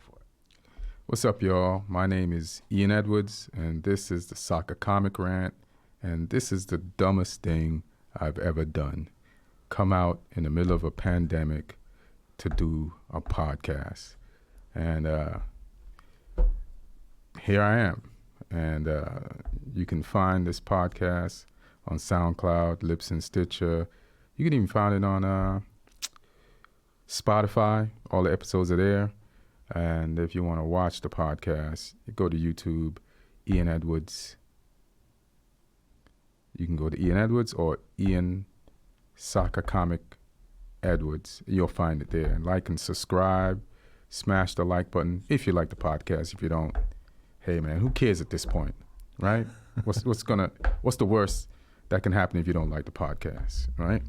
for it. What's up, y'all? My name is Ian Edwards, and this is the Soccer Comic Rant, and this is the dumbest thing I've ever done. Come out in the middle of a pandemic to do a podcast. And here I am. And you can find this podcast on SoundCloud, Libsyn, Stitcher. You can even find it on Spotify. All the episodes are there. And if you want to watch the podcast, you go to YouTube, Ian Edwards. You can go to Ian Edwards or Ian Soccer Comic Edwards. You'll find it there. And like and subscribe. Smash the like button if you like the podcast. If you don't, hey man, who cares at this point, right? What's the worst that can happen if you don't like the podcast, right?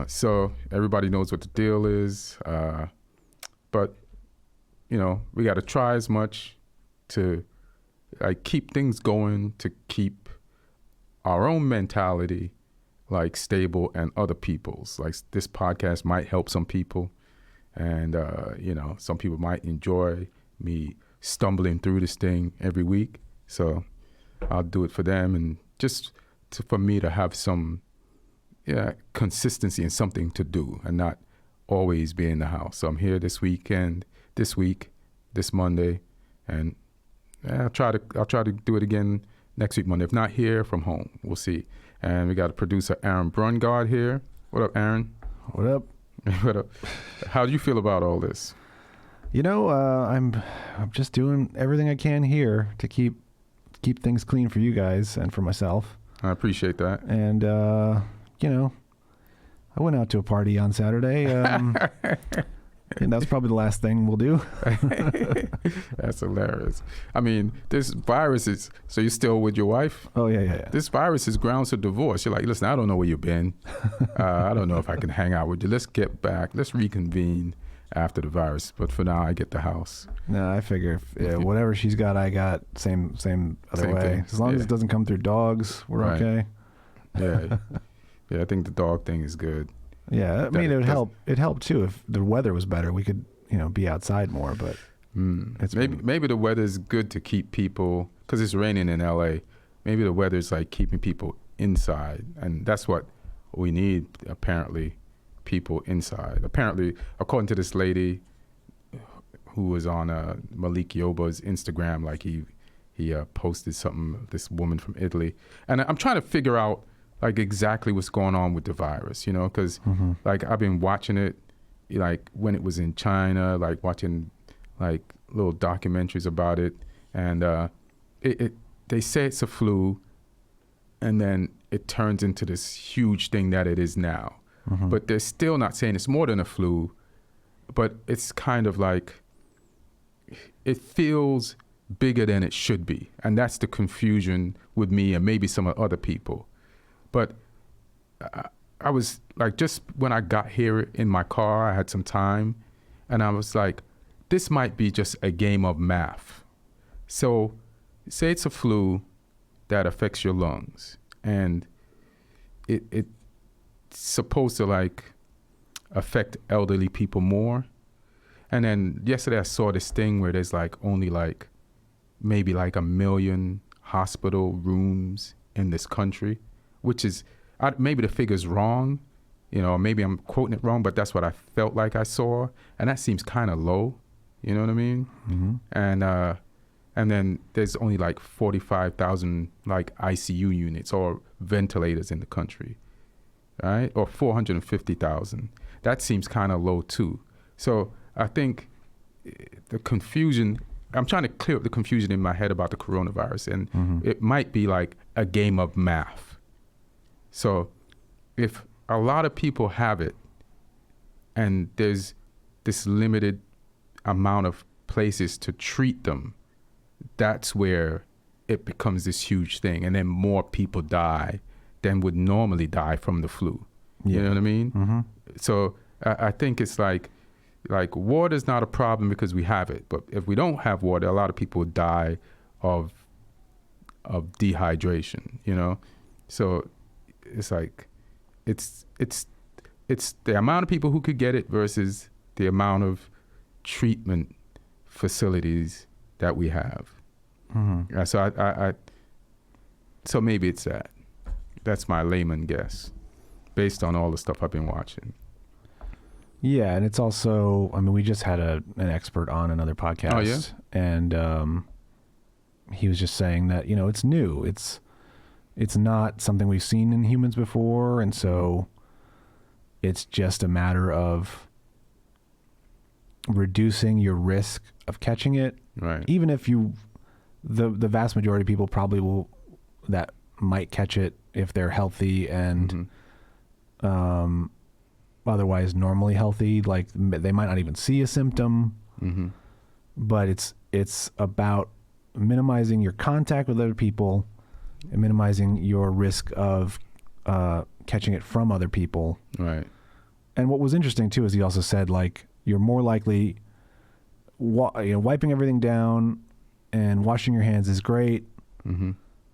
So everybody knows what the deal is. But, you know, we got to try as much to keep things going, to keep our own mentality stable and other people's. Like this podcast might help some people, and you know, some people might enjoy me stumbling through this thing every week. So I'll do it for them, and just for me to have some consistency and something to do, and not always be in the house. So I'm here this week, this Monday, and I'll try to do it again next week Monday. If not here, from home, we'll see. And we got a producer, Aaron Brungard, here. What up, Aaron? What up? What up? How do you feel about all this? You know, I'm just doing everything I can here to keep things clean for you guys and for myself. I appreciate that. And you know, I went out to a party on Saturday, and that's probably the last thing we'll do. That's hilarious. I mean, this virus is, so you're still with your wife? Oh, yeah. This virus is grounds for divorce. You're like, listen, I don't know where you've been. I don't know if I can hang out with you. Let's get back. Let's reconvene after the virus. But for now, I get the house. No, I figure whatever she's got, I got. Same other way. Thing. As long as it doesn't come through dogs, we're okay. Yeah. Yeah, I think the dog thing is good. Yeah, I mean, it would help. It'd help too if the weather was better. We could, be outside more. But it's maybe the weather is good to keep people, because it's raining in LA. Maybe the weather is like keeping people inside, and that's what we need. Apparently, people inside. Apparently, according to this lady who was on Malik Yoba's Instagram, like he posted something. This woman from Italy, and I'm trying to figure out exactly what's going on with the virus, because I've been watching it, when it was in China, watching little documentaries about it, and they say it's a flu, and then it turns into this huge thing that it is now. But they're still not saying it's more than a flu, but it's kind of it feels bigger than it should be, and that's the confusion with me and maybe some other people. But I was just when I got here in my car, I had some time, and I was like, this might be just a game of math. So say it's a flu that affects your lungs, and it's supposed to affect elderly people more. And then yesterday I saw this thing where there's only maybe 1 million hospital rooms in this country, which is, maybe the figure's wrong, maybe I'm quoting it wrong, but that's what I felt like I saw. And that seems kind of low, you know what I mean? And then there's only 45,000 ICU units or ventilators in the country, right? Or 450,000. That seems kind of low too. So I think the confusion, I'm trying to clear up the confusion in my head about the coronavirus, and it might be a game of math. So if a lot of people have it and there's this limited amount of places to treat them, that's where it becomes this huge thing. And then more people die than would normally die from the flu. You know what I mean? So I think it's water is not a problem because we have it. But if we don't have water, a lot of people die of dehydration, So it's it's the amount of people who could get it versus the amount of treatment facilities that we have. Mm-hmm. So so maybe it's that. That's my layman guess, based on all the stuff I've been watching. Yeah, and it's also, I mean, we just had an expert on another podcast. Oh, yeah? And he was just saying that, it's new. It's not something we've seen in humans before, and so it's just a matter of reducing your risk of catching it. Right. Even if the vast majority of people probably that might catch it if they're healthy and otherwise normally healthy, like they might not even see a symptom. Mm-hmm. But it's about minimizing your contact with other people and minimizing your risk of catching it from other people. Right. And what was interesting too is he also said, like, you're more likely wiping everything down and washing your hands is great. Mm-hmm.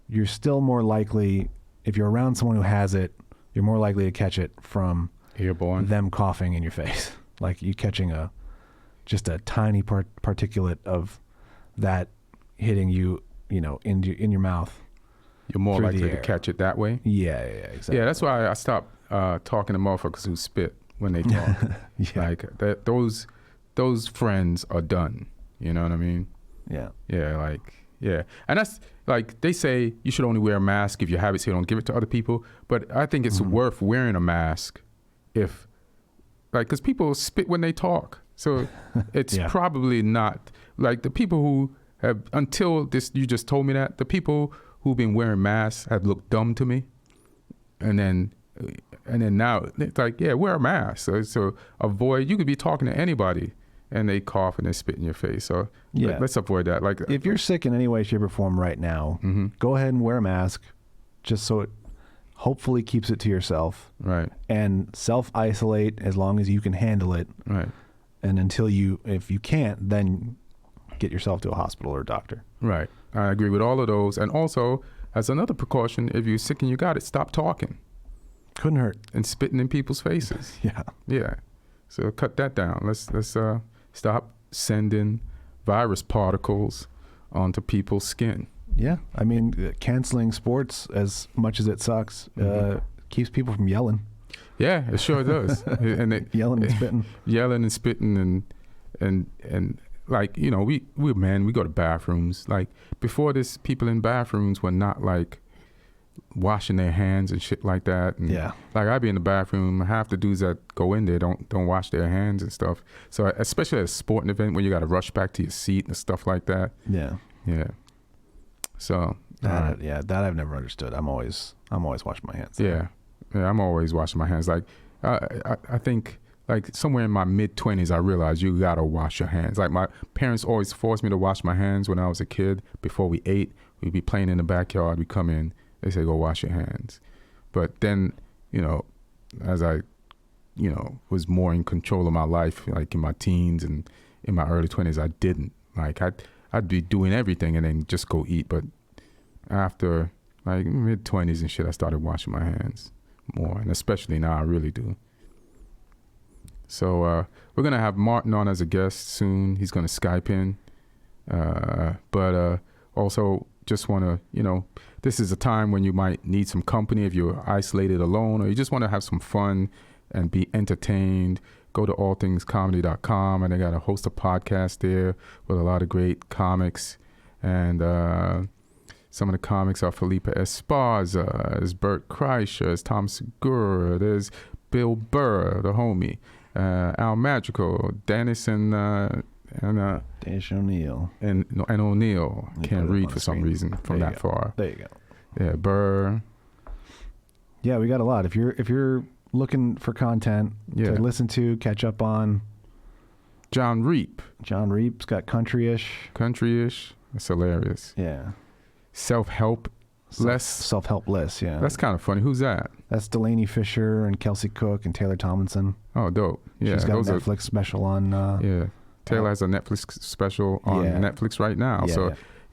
You're still more likely, if you're around someone who has it, you're more likely to catch it from airborne, them coughing in your face, like you catching just a tiny particulate of that hitting you, in your mouth. You're more likely to catch it that way. Yeah, exactly. Yeah, that's why I stopped talking to motherfuckers who spit when they talk. Yeah. Like those friends are done. You know what I mean? Yeah. Yeah, and that's like they say you should only wear a mask if you have it, so you don't give it to other people. But I think it's worth wearing a mask if, like, because people spit when they talk. So it's probably not like the people who have, until this, you just told me that, the people who've been wearing masks have looked dumb to me. And then now it's like, yeah, wear a mask. So avoid, you could be talking to anybody and they cough and they spit in your face. So let's avoid that. Like, if you're sick in any way, shape, or form right now, go ahead and wear a mask just so it hopefully keeps it to yourself. Right. And self-isolate as long as you can handle it. Right. And if you can't, then get yourself to a hospital or a doctor. Right. I agree with all of those. And also, as another precaution, if you're sick and you got it, stop talking. Couldn't hurt. And spitting in people's faces. Yeah. Yeah. So cut that down. Let's stop sending virus particles onto people's skin. Yeah. I mean, canceling sports, as much as it sucks, keeps people from yelling. Yeah, it sure does. And yelling and spitting. Yelling and spitting and like, we go to bathrooms. Like, before this, people in bathrooms were not like washing their hands and shit like that. And like, I'd be in the bathroom, half the dudes that go in there don't wash their hands and stuff. So especially at a sporting event where you got to rush back to your seat and stuff like that. Yeah. Yeah. So that I've never understood. I'm always washing my hands. Yeah, I'm always washing my hands. Like, I think, like, somewhere in my mid-20s, I realized you gotta wash your hands. Like, my parents always forced me to wash my hands when I was a kid. Before we ate, we'd be playing in the backyard. We come in, they say, go wash your hands. But then, as I, was more in control of my life, like in my teens and in my early 20s, I didn't. Like, I'd be doing everything and then just go eat. But after, like, mid-20s and shit, I started washing my hands more. And especially now, I really do. So we're going to have Martin on as a guest soon. He's going to Skype in. But also just want to, this is a time when you might need some company if you're isolated alone, or you just want to have some fun and be entertained. Go to allthingscomedy.com, and they got a host of podcasts there with a lot of great comics. And some of the comics are Felipe Esparza, there's Bert Kreischer, there's Tom Segura, there's Bill Burr, the homie, Al Magical, Dennis and Danish O'Neill. And O'Neill. Can't read for some reason from that far. There you go. Yeah, Burr. Yeah, we got a lot. If you're looking for content to listen to, catch up on. John Reap. John Reap's got Country-ish. That's hilarious. Yeah. Self-help less. Yeah. That's kind of funny. Who's that? That's Delaney Fisher and Kelsey Cook and Taylor Tomlinson. Oh, dope. Yeah. She's got a Netflix special on. Taylor has a Netflix special on Netflix right now.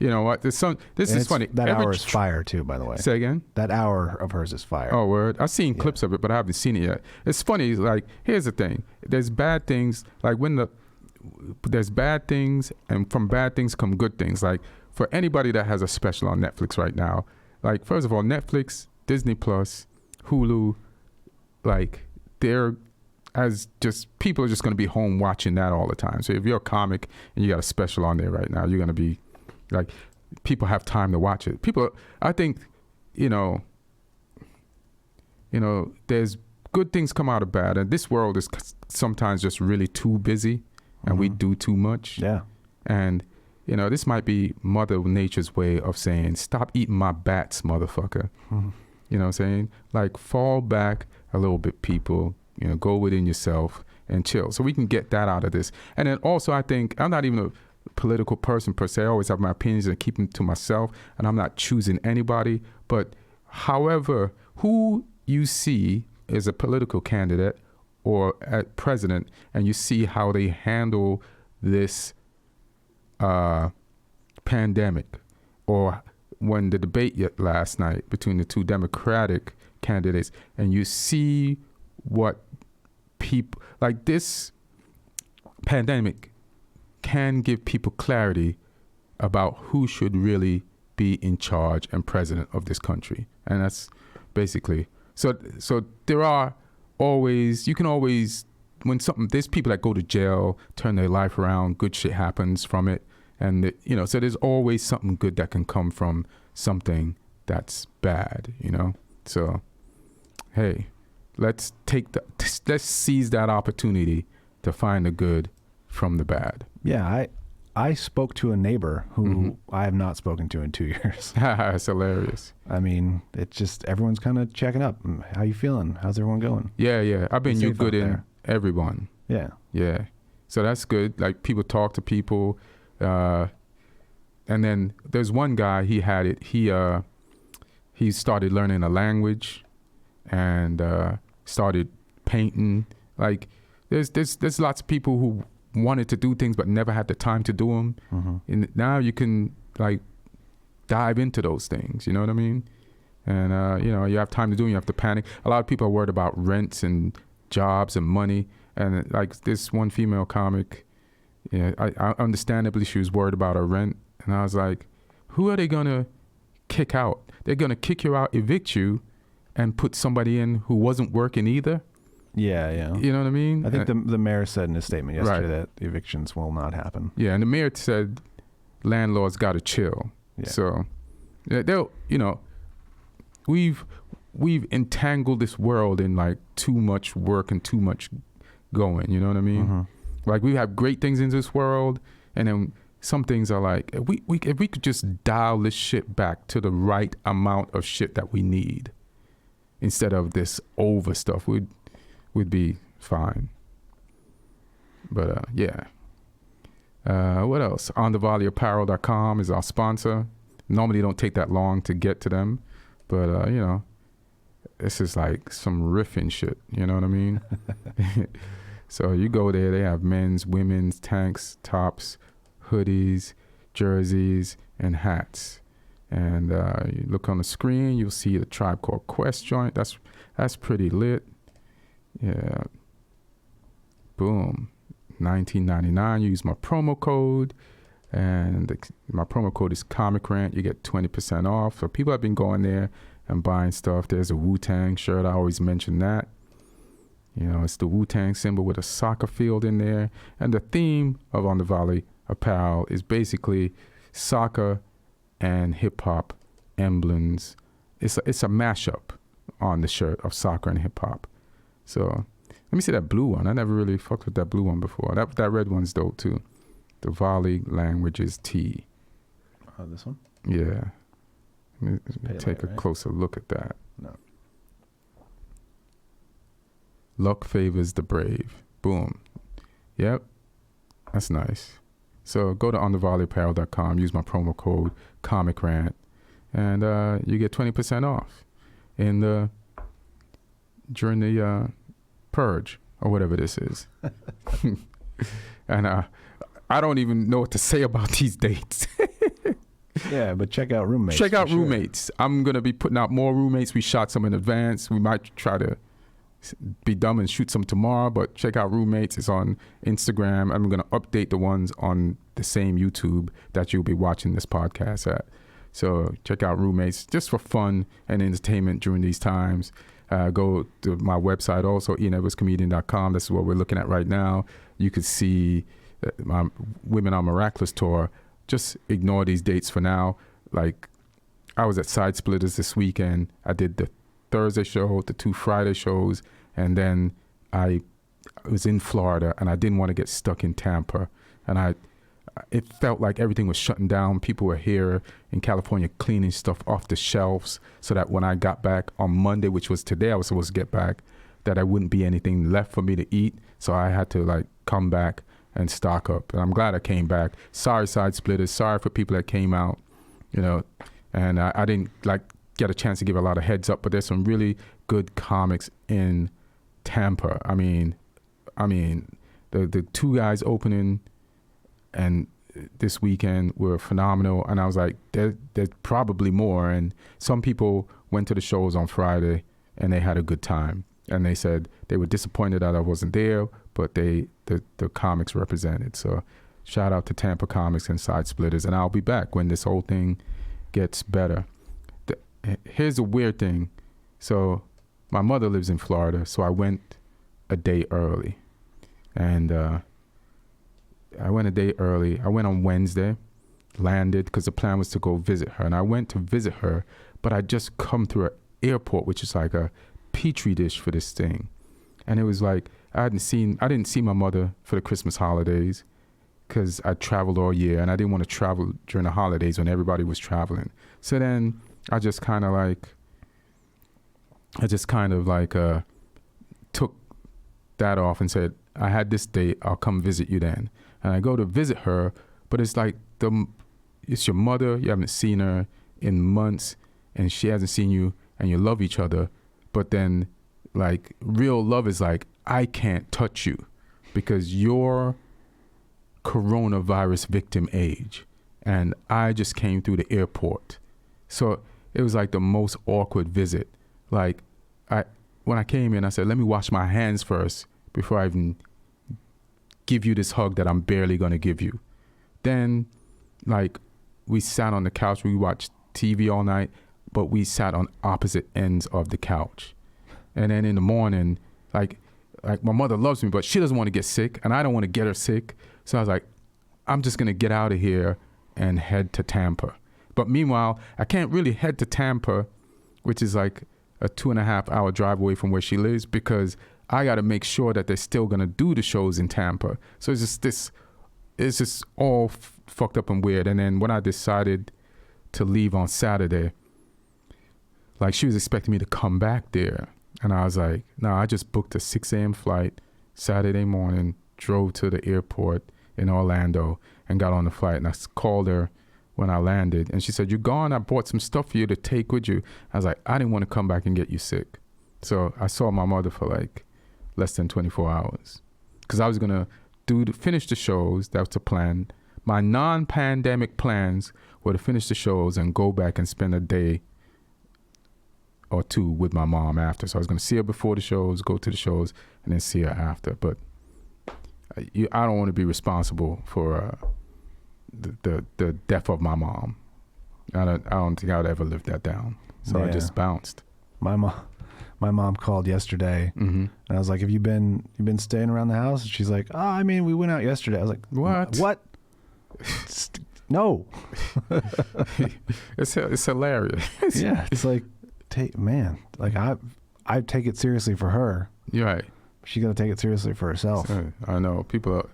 You know what? This is funny. That hour is fire too, by the way. Say again? That hour of hers is fire. Oh, word. I've seen clips of it, but I haven't seen it yet. It's funny. Like, here's the thing. There's bad things. Like, when there's bad things, and from bad things come good things. Like for anybody that has a special on Netflix right now, like first of all, Netflix, Disney Plus, Hulu, like they're as just people are just going to be home watching that all the time. So if you're a comic and you got a special on there right now, you're going to be like, people have time to watch it. People, I think, you know, there's good things come out of bad, and this world is sometimes just really too busy, and we do too much. Yeah. And you know, this might be Mother Nature's way of saying, stop eating my bats, motherfucker. You know what I'm saying? Like, fall back a little bit, people. You know, go within yourself and chill. So we can get that out of this. And then also, I think, I'm not even a political person per se. I always have my opinions and keep them to myself. And I'm not choosing anybody. But however, who you see as a political candidate or at president, and you see how they handle this pandemic, or when the debate last night between the two Democratic candidates, and you see what people, like, this pandemic can give people clarity about who should really be in charge and president of this country. And that's basically, so there are always, you can always, when something, there's people that go to jail, turn their life around, good shit happens from it. And, you know, so there's always something good that can come from something that's bad, you know? So, hey, let's seize that opportunity to find the good from the bad. Yeah, I spoke to a neighbor who I have not spoken to in 2 years. It's hilarious. I mean, it's just, everyone's kind of checking up. How you feeling? How's everyone going? Yeah. I've been you good in everyone. Yeah. Yeah. So that's good. Like, people talk to people. And then there's one guy, he had it. He started learning a language and started painting. Like, there's lots of people who wanted to do things but never had the time to do them. And now you can, like, dive into those things. You know what I mean? And you know, you have time to do it. You have to panic. A lot of people are worried about rents and jobs and money. And like this one female comic, yeah, I understandably she was worried about her rent, and I was like, who are they gonna kick out? They're gonna kick you out, evict you, and put somebody in who wasn't working either. Yeah. You know what I mean? I think the mayor said in his statement yesterday that evictions will not happen. Yeah, and the mayor said landlords got to chill. Yeah. So they'll, you know, we've entangled this world in like too much work and too much going. You know what I mean? Like, we have great things in this world, and then some things are like, if we could just dial this shit back to the right amount of shit that we need, instead of this over stuff, we'd be fine. But yeah. What else? OnTheVolleyApparel.com is our sponsor. Normally don't take that long to get to them, but you know, this is like some riffing shit. You know what I mean? So you go there, they have men's, women's, tanks, tops, hoodies, jerseys, and hats. And you look on the screen, you'll see the Tribe Called Quest joint. That's pretty lit. Yeah. Boom. $19.99. Use my promo code. And my promo code is Comic Rant. You get 20% off. So people have been going there and buying stuff. There's a Wu-Tang shirt. I always mention that. You know, it's the Wu-Tang symbol with a soccer field in there. And the theme of On The Volley Apparel is basically soccer and hip-hop emblems. It's a mashup on the shirt of soccer and hip-hop. So let me see that blue one. I never really fucked with that blue one before. That red one's dope, too. The Volley Languages Tee. Oh, this one? Yeah. Let me take a closer look at that. No. Luck favors the brave. Boom. Yep. That's nice. So go to onthevolleyapparel.com, use my promo code Comic Rant, and you get 20% off during the purge or whatever this is. And I don't even know what to say about these dates. Yeah, but check out Roommates. Check out Roommates. I'm going to be putting out more Roommates. We shot some in advance. We might try to be dumb and shoot some tomorrow, but check out Roommates. It's on Instagram. I'm going to update the ones on the same YouTube that you'll be watching this podcast at. So check out Roommates just for fun and entertainment during these times. Go to my website also, ianedwardscomedian.com. This is what we're looking at right now. You could see my Women Are Miraculous tour. Just ignore these dates for now. Like, I was at Side Splitters this weekend. I did the Thursday show, the 2 Friday shows, and then I was in Florida, and I didn't want to get stuck in Tampa. And it felt like everything was shutting down. People were here in California cleaning stuff off the shelves so that when I got back on Monday, which was today I was supposed to get back, that there wouldn't be anything left for me to eat. So I had to like come back and stock up. And I'm glad I came back. Sorry, Side Splitters. Sorry for people that came out, and I didn't like get a chance to give a lot of heads up, but there's some really good comics in Tampa. I mean, the 2 guys opening and this weekend were phenomenal, and I was like, there's probably more. And some people went to the shows on Friday and they had a good time, and they said they were disappointed that I wasn't there, but the comics represented. So shout out to Tampa Comics and Side Splitters, and I'll be back when this whole thing gets better. Here's a weird thing. So my mother lives in Florida, so I went a day early, and I went a day early. I went on Wednesday, landed, because the plan was to go visit her. And I went to visit her, but I just come through an airport, which is like a petri dish for this thing. And it was like, I didn't see my mother for the Christmas holidays because I traveled all year, and I didn't want to travel during the holidays when everybody was traveling. So then I just kind of took that off and said, I had this date, I'll come visit you then. And I go to visit her, but it's like it's your mother, you haven't seen her in months, and she hasn't seen you, and you love each other. But then, like, real love is like, I can't touch you because you're coronavirus victim age, and I just came through the airport. So it was like the most awkward visit. Like, when I came in, I said, let me wash my hands first before I even give you this hug that I'm barely going to give you. Then, like, we sat on the couch, we watched TV all night, but we sat on opposite ends of the couch. And then in the morning, like my mother loves me, but she doesn't want to get sick, and I don't want to get her sick. So I was like, I'm just going to get out of here and head to Tampa. But meanwhile, I can't really head to Tampa, which is like a 2.5 hour drive away from where she lives, because I got to make sure that they're still going to do the shows in Tampa. So it's just all fucked up and weird. And then when I decided to leave on Saturday, like, she was expecting me to come back there. And I was like, no, I just booked a 6 a.m. flight Saturday morning, drove to the airport in Orlando and got on the flight. And I called her when I landed, and she said, you're gone? I bought some stuff for you to take with you. I was like, I didn't want to come back and get you sick. So I saw my mother for like less than 24 hours because I was going to finish the shows. That was the plan. My non-pandemic plans were to finish the shows and go back and spend a day or 2 with my mom after. So I was going to see her before the shows, go to the shows, and then see her after. But I don't want to be responsible for the death of my mom. I don't think I would ever live that down. So yeah. I just bounced. My mom called yesterday, and I was like, "Have you been staying around the house?" And she's like, "Oh, I mean, we went out yesterday." I was like, "What? No." It's hilarious. Yeah, it's like, man, like I take it seriously for her. You're right. She got to take it seriously for herself. I know people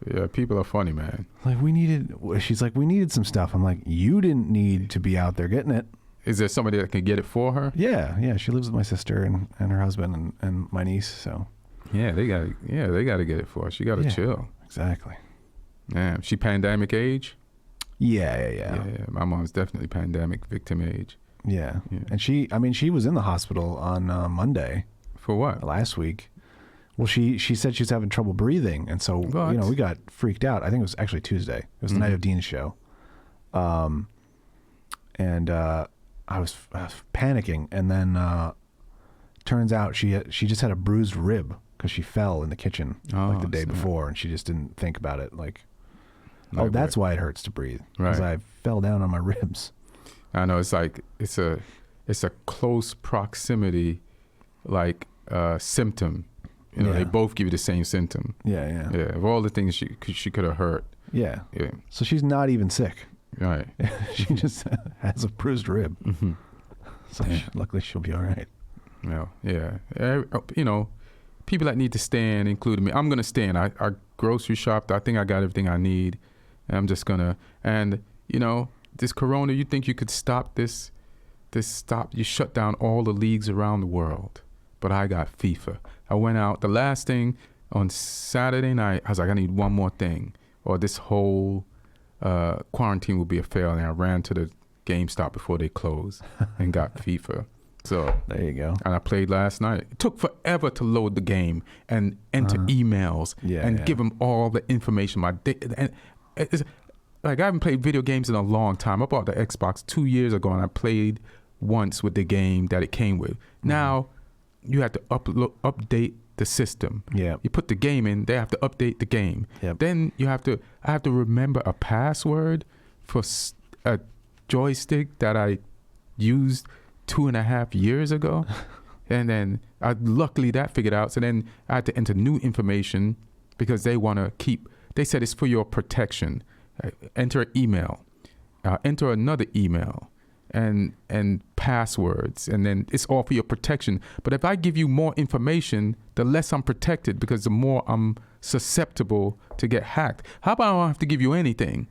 are funny, man. Like, she's like, we needed some stuff. I'm like, you didn't need to be out there getting it. Is there somebody that can get it for her? Yeah. She lives with my sister and her husband and my niece. So yeah, they got to get it for her. She got to chill. Exactly. Yeah, she pandemic age. Yeah. My mom's definitely pandemic victim age. Yeah. And she was in the hospital on Monday. For what? Last week. Well, she said she was having trouble breathing, and so we got freaked out. I think it was actually Tuesday. It was the night of Dean's show, and I was panicking. And then turns out she just had a bruised rib because she fell in the kitchen like the day snap. before, and she just didn't think about it. Like, Like, oh, that's why it hurts to breathe, because Right. I fell down on my ribs. I know, it's like it's a close proximity, like symptom. You know, Yeah. they both give you the same symptom. Yeah. Yeah, of all the things she could have hurt. Yeah. Yeah, So she's not even sick. right. She just has a bruised rib. Mm-hmm. So luckily she'll be all right. Yeah. You know, people that need to stand, including me. I'm gonna stand. I grocery shopped. I think I got everything I need. And I'm just gonna. And you know, this corona. You think you could stop this? You shut down all the leagues around the world. But I got FIFA. I went out. The last thing on Saturday night, I was like, I need one more thing, or this whole quarantine will be a fail. And I ran to the GameStop before they closed and got FIFA. So There you go. and I played last night. It took forever to load the game and enter emails and give them all the information. And it's, like, I haven't played video games in a long time. I bought the Xbox 2 years ago, and I played once with the game that it came with. Now you have to update the system. Yeah. You put the game in, they have to update the game. Yep. Then I have to remember a password for a joystick that I used 2.5 years ago. And then luckily that figured out. So then I had to enter new information because they want to they said it's for your protection. Enter an email, enter another email, and passwords, and then it's all for your protection. But if I give you more information, the less I'm protected, because the more I'm susceptible to get hacked. How about I don't have to give you anything,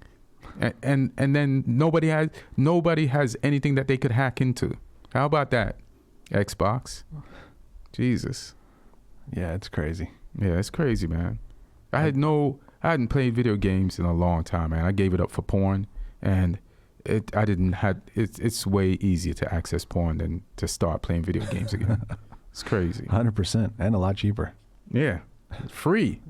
and then nobody has anything that they could hack into? How about that, Xbox? Jesus. Yeah, it's crazy. Yeah, it's crazy, man. I hadn't played video games in a long time, man. I gave it up for porn, and it's way easier to access porn than to start playing video games again. It's crazy. 100%, and a lot cheaper. Yeah, free.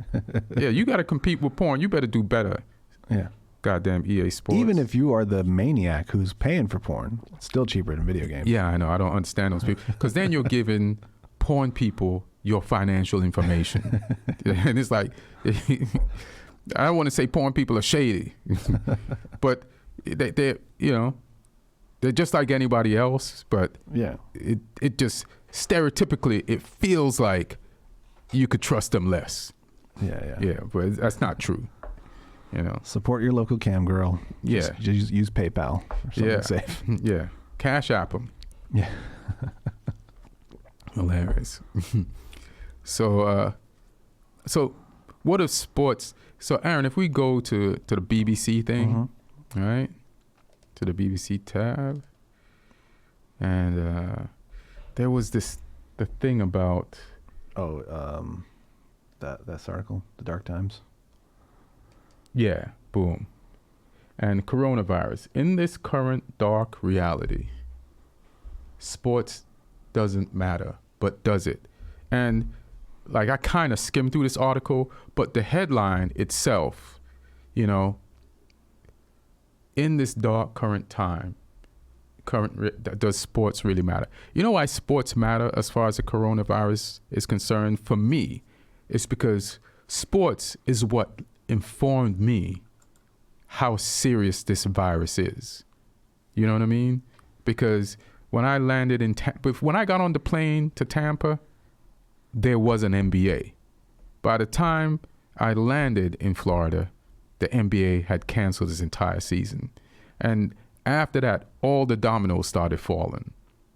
Yeah, you got to compete with porn. You better do better. Yeah. Goddamn EA Sports. Even if you are the maniac who's paying for porn, it's still cheaper than video games. Yeah, I know. I don't understand those people, because then you're giving porn people your financial information. And it's like, I don't want to say porn people are shady, but they're just like anybody else. But Yeah. it just stereotypically, it feels like you could trust them less. Yeah. But that's not true. You know. Support your local cam girl. Yeah. Just use PayPal or something safe. Yeah. Cash App them. Yeah. Hilarious. So what are sports? So Aaron, if we go to the BBC thing, all right, to the BBC tab, and there was the thing about That article, the Dark Times. Yeah, boom. And coronavirus. In this current dark reality, sports doesn't matter, but does it? And like, I kind of skimmed through this article, but the headline itself, in this dark current time, does sports really matter? You know why sports matter as far as the coronavirus is concerned? For me, it's because sports is what informed me how serious this virus is. You know what I mean? Because when I landed in when I got on the plane to Tampa, there was an NBA. By the time I landed in Florida, the NBA had canceled its entire season. And after that, all the dominoes started falling.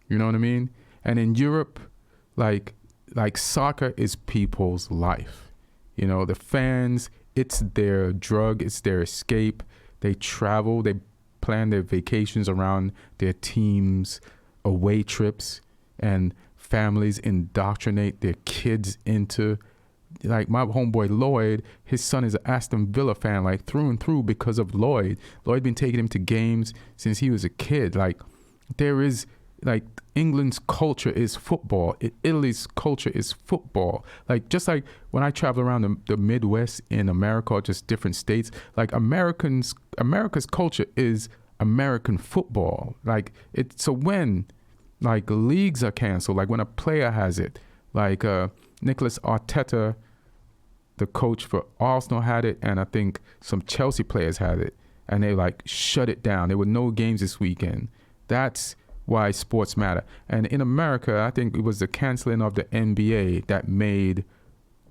You know what I mean? And in Europe, like soccer is people's life. The fans, it's their drug, it's their escape. They travel, they plan their vacations around their teams' away trips, and families indoctrinate their kids into, like my homeboy Lloyd, his son is an Aston Villa fan, like through and through, because of Lloyd. Lloyd been taking him to games since he was a kid. Like, there is, like, England's culture is football. Italy's culture is football. Like, just like when I travel around the Midwest in America, or just different states, like America's culture is American football. Like, so when like leagues are canceled. Like when a player has it, like Nicholas Arteta, the coach for Arsenal, had it, and I think some Chelsea players had it, and they like shut it down. There were no games this weekend. That's why sports matter. And in America, I think it was the canceling of the NBA that made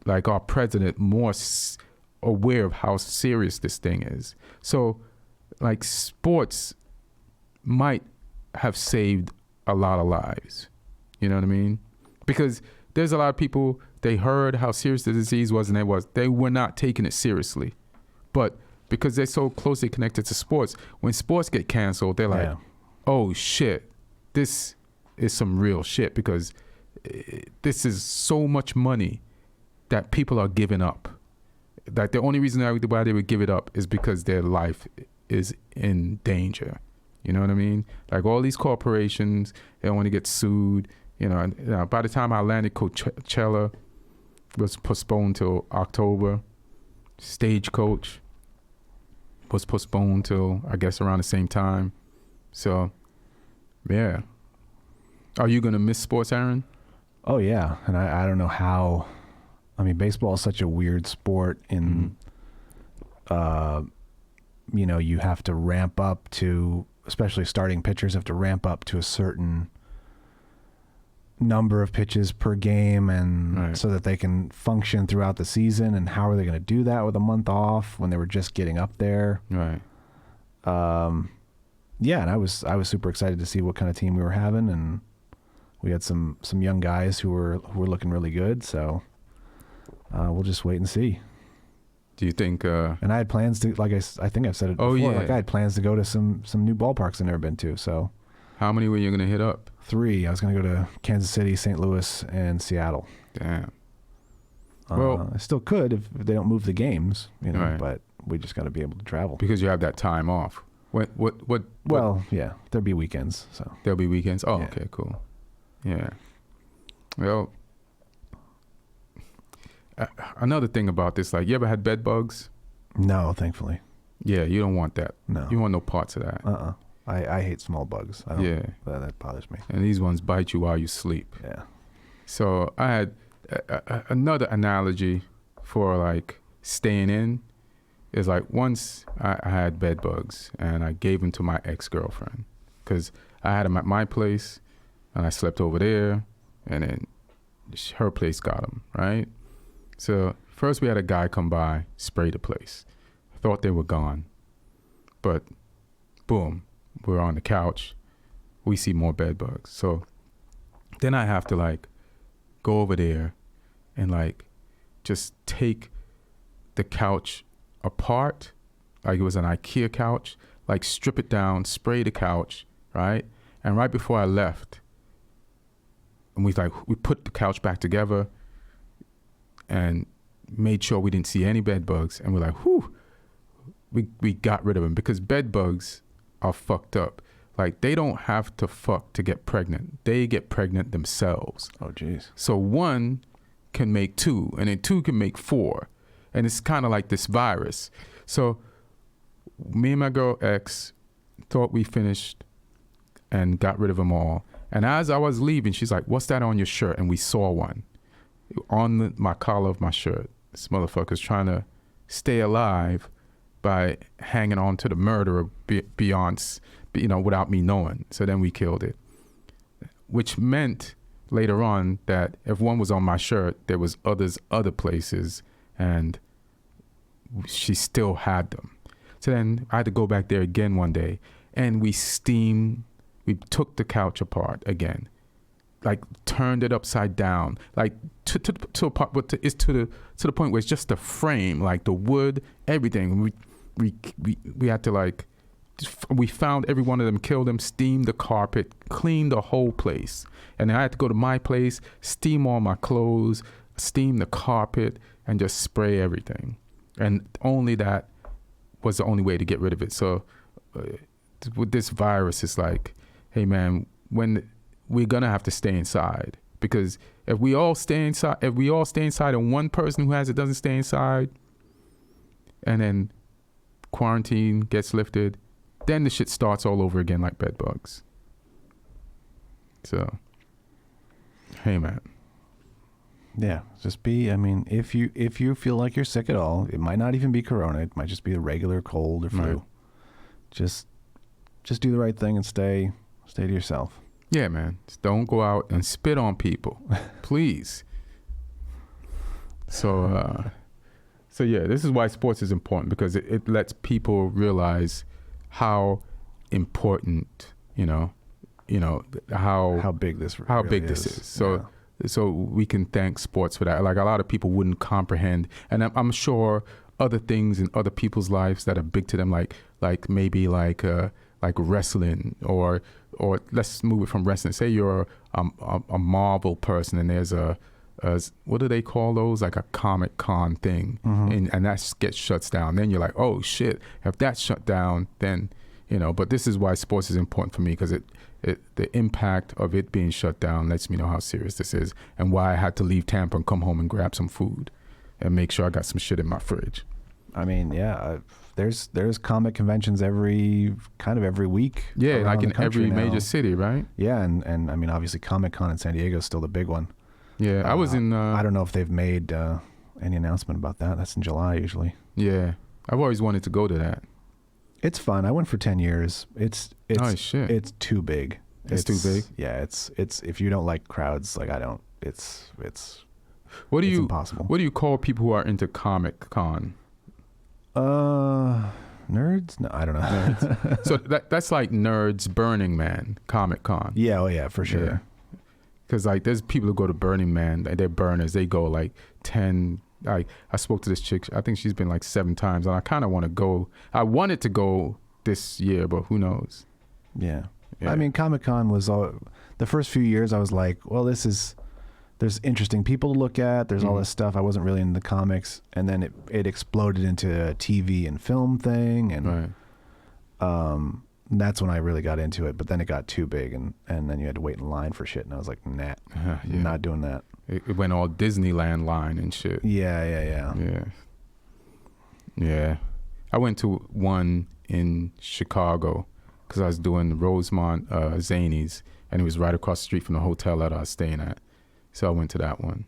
like our president more aware of how serious this thing is. So like sports might have saved a lot of lives. You know what I mean? Because there's a lot of people, they heard how serious the disease was, and they were not taking it seriously. But because they're so closely connected to sports, when sports get canceled, they're like, oh shit, this is some real shit, because this is so much money that people are giving up. Like the only reason why they would give it up is because their life is in danger. You know what I mean? Like all these corporations, they don't want to get sued. You know, by the time Atlantic Coachella was postponed till October, Stagecoach was postponed till, I guess, around the same time. So, yeah. Are you going to miss sports, Aaron? Oh, yeah. And I don't know how. I mean, baseball is such a weird sport in, you know, you have to ramp up to, especially starting pitchers have to ramp up to a certain number of pitches per game, and so that they can function throughout the season. And how are they going to do that with a month off when they were just getting up there? Right. Yeah, and I was super excited to see what kind of team we were having, and we had some young guys who were looking really good. So we'll just wait and see. Do you think? And I had plans to, like I think I've said it before. Like I had plans to go to some new ballparks I've never been to. So how many were you going to hit up? 3. I was going to go to Kansas City, St. Louis, and Seattle. Damn. Well, I still could if they don't move the games, you know. But we just got to be able to travel because you have that time off. What? Well, yeah, there'll be weekends. So there'll be weekends. Oh, yeah. Okay, cool. Yeah. Well, another thing about this, like, you ever had bed bugs? No, thankfully. Yeah, you don't want that. No. You want no parts of that. I hate small bugs. That bothers me. And these ones bite you while you sleep. Yeah. So I had another analogy for like staying in is like once I had bed bugs and I gave them to my ex-girlfriend because I had them at my place and I slept over there, and then her place got them, right? So first we had a guy come by, spray the place. I thought they were gone, but boom, we're on the couch. We see more bed bugs. So then I have to like go over there and like just take the couch apart, like it was an IKEA couch, like strip it down, spray the couch, right? And right before I left, and we put the couch back together and made sure we didn't see any bed bugs, and we're like, whew, we got rid of them, because bed bugs are fucked up. Like, they don't have to fuck to get pregnant. They get pregnant themselves. Oh, jeez. So 1 can make 2, and then 2 can make 4. And it's kind of like this virus. So me and my girl ex thought we finished and got rid of them all. And as I was leaving, she's like, what's that on your shirt? And we saw one on my collar of my shirt. This motherfucker's trying to stay alive by hanging on to the murderer beyond, you know, without me knowing. So then we killed it, which meant later on that if one was on my shirt, there was other places, and she still had them. So then I had to go back there again one day, and we took the couch apart again, like turned it upside down, like to a part, but it's to the point where it's just the frame, like the wood, everything. We had to like, we found every one of them, killed them, steamed the carpet, cleaned the whole place. And then I had to go to my place, steam all my clothes, steam the carpet, and just spray everything. And only that was the only way to get rid of it. So with this virus, it's like, hey man, when we're gonna have to stay inside, because if we all stay inside and one person who has it doesn't stay inside, and then quarantine gets lifted, then the shit starts all over again like bed bugs. So, hey, man. Yeah, just be. I mean, if you feel like you're sick at all, it might not even be corona. It might just be a regular cold or flu. Right. Just do the right thing and stay to yourself. Yeah, man. Just don't go out and spit on people, please. So yeah, this is why sports is important, because it lets people realize how important, how big this is. So we can thank sports for that. Like, a lot of people wouldn't comprehend, and I'm sure other things in other people's lives that are big to them, like maybe like wrestling, or let's move it from wrestling. Say you're a Marvel person, and there's a what do they call those? Like a Comic Con thing, and that gets shut down. Then you're like, oh shit, if that's shut down, then But this is why sports is important for me, because the impact of it being shut down lets me know how serious this is, and why I had to leave Tampa and come home and grab some food and make sure I got some shit in my fridge. I mean, yeah, there's comic conventions every week. Yeah, like in every now. major city, right? Yeah, and I mean, obviously Comic-Con in San Diego is still the big one. Yeah, I was in. I don't know if they've made any announcement about that. That's in July usually. Yeah, I've always wanted to go to that. It's fun. I went for 10 years. It's oh shit. It's too big. It's too big. Yeah, it's if you don't like crowds, like I don't. It's impossible. What do you call people who are into Comic Con? Nerds? No, I don't know. Nerds. So that's like Nerds Burning Man Comic Con. Yeah, oh yeah, for sure. Yeah. Because like there's people who go to Burning Man, they're burners. They go like 10. I spoke to this chick. I think she's been like 7 times, and I kind of want to go. I wanted to go this year, but who knows? Yeah. I mean, Comic-Con was the first few years. I was like, well, there's interesting people to look at. There's all this stuff. I wasn't really into the comics, and then it exploded into a TV and film thing, and that's when I really got into it. But then it got too big, and then you had to wait in line for shit, and I was like, nah, not doing that. It went all Disneyland line and shit. Yeah. I went to one in Chicago because I was doing Rosemont Zanies, and it was right across the street from the hotel that I was staying at. So I went to that one.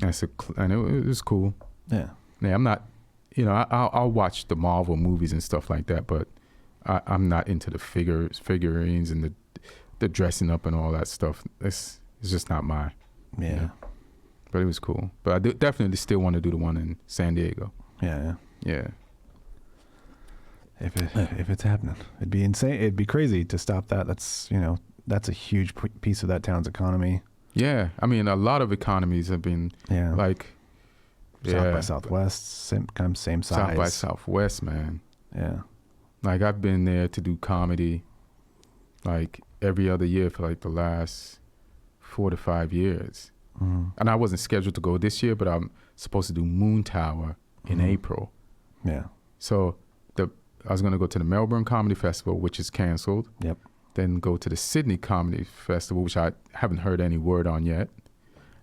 And it was cool. Yeah. Yeah, I'm not, I'll watch the Marvel movies and stuff like that, but I'm not into the figurines and the dressing up and all that stuff. It's just not my. Yeah. But it was cool. But I definitely still want to do the one in San Diego. Yeah. If it's happening, it'd be insane. It'd be crazy to stop that. That's a huge piece of that town's economy. Yeah, I mean, a lot of economies have been like South by Southwest, same size. South by Southwest, man. Yeah, like I've been there to do comedy, like every other year for like the last 4 to 5 years, and I wasn't scheduled to go this year, but I'm supposed to do Moon Tower in April. Yeah, so I was gonna go to the Melbourne Comedy Festival, which is canceled. Yep. Then go to the Sydney Comedy Festival, which I haven't heard any word on yet,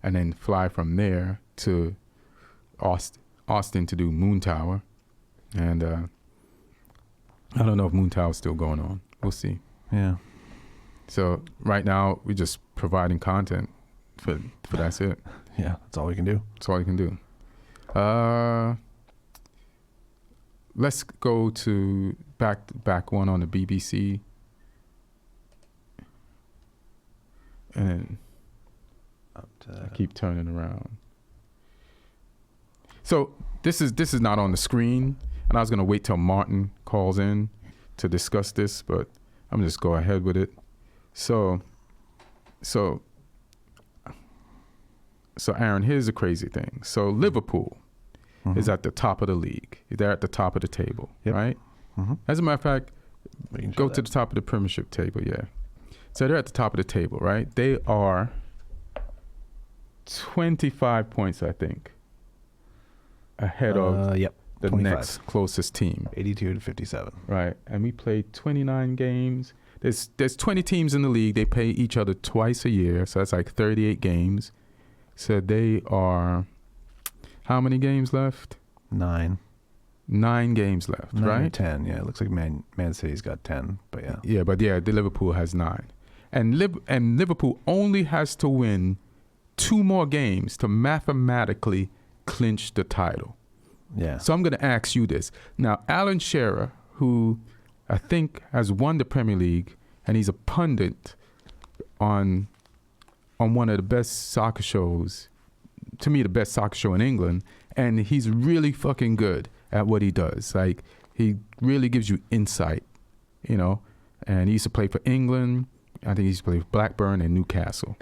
and then fly from there to Austin to do Moon Tower, and I don't know if Moon Tower is still going on. We'll see. Yeah. So right now we're just providing content for that's it. Yeah, that's all we can do. That's all you can do. Let's go to back one on the BBC. And I keep turning around. So this is not on the screen, and I was gonna wait till Martin calls in to discuss this, but I'm just go ahead with it. So Aaron, here's the crazy thing. So Liverpool is at the top of the league. They're at the top of the table, right? As a matter of fact, go to the top of the Premiership table, So they're at the top of the table, right? They are 25 points, I think, ahead of the 25. next closest team. 82 to 57. Right. And we played 29 games. There's 20 teams in the league. They play each other twice a year. So that's like 38 games. So they are, how many games left? 9 games left, 9 right? or 10. Yeah, it looks like Man City's got 10, but yeah. Yeah, but the Liverpool has 9. and Liverpool only has to win 2 more games to mathematically clinch the title. Yeah. So I'm going to ask you this. Now, Alan Shearer, who I think has won the Premier League, and he's a pundit on one of the best soccer shows, to me, the best soccer show in England, and he's really fucking good at what he does. Like, he really gives you insight, you know, and he used to play for England. I think he used to play for Blackburn and Newcastle.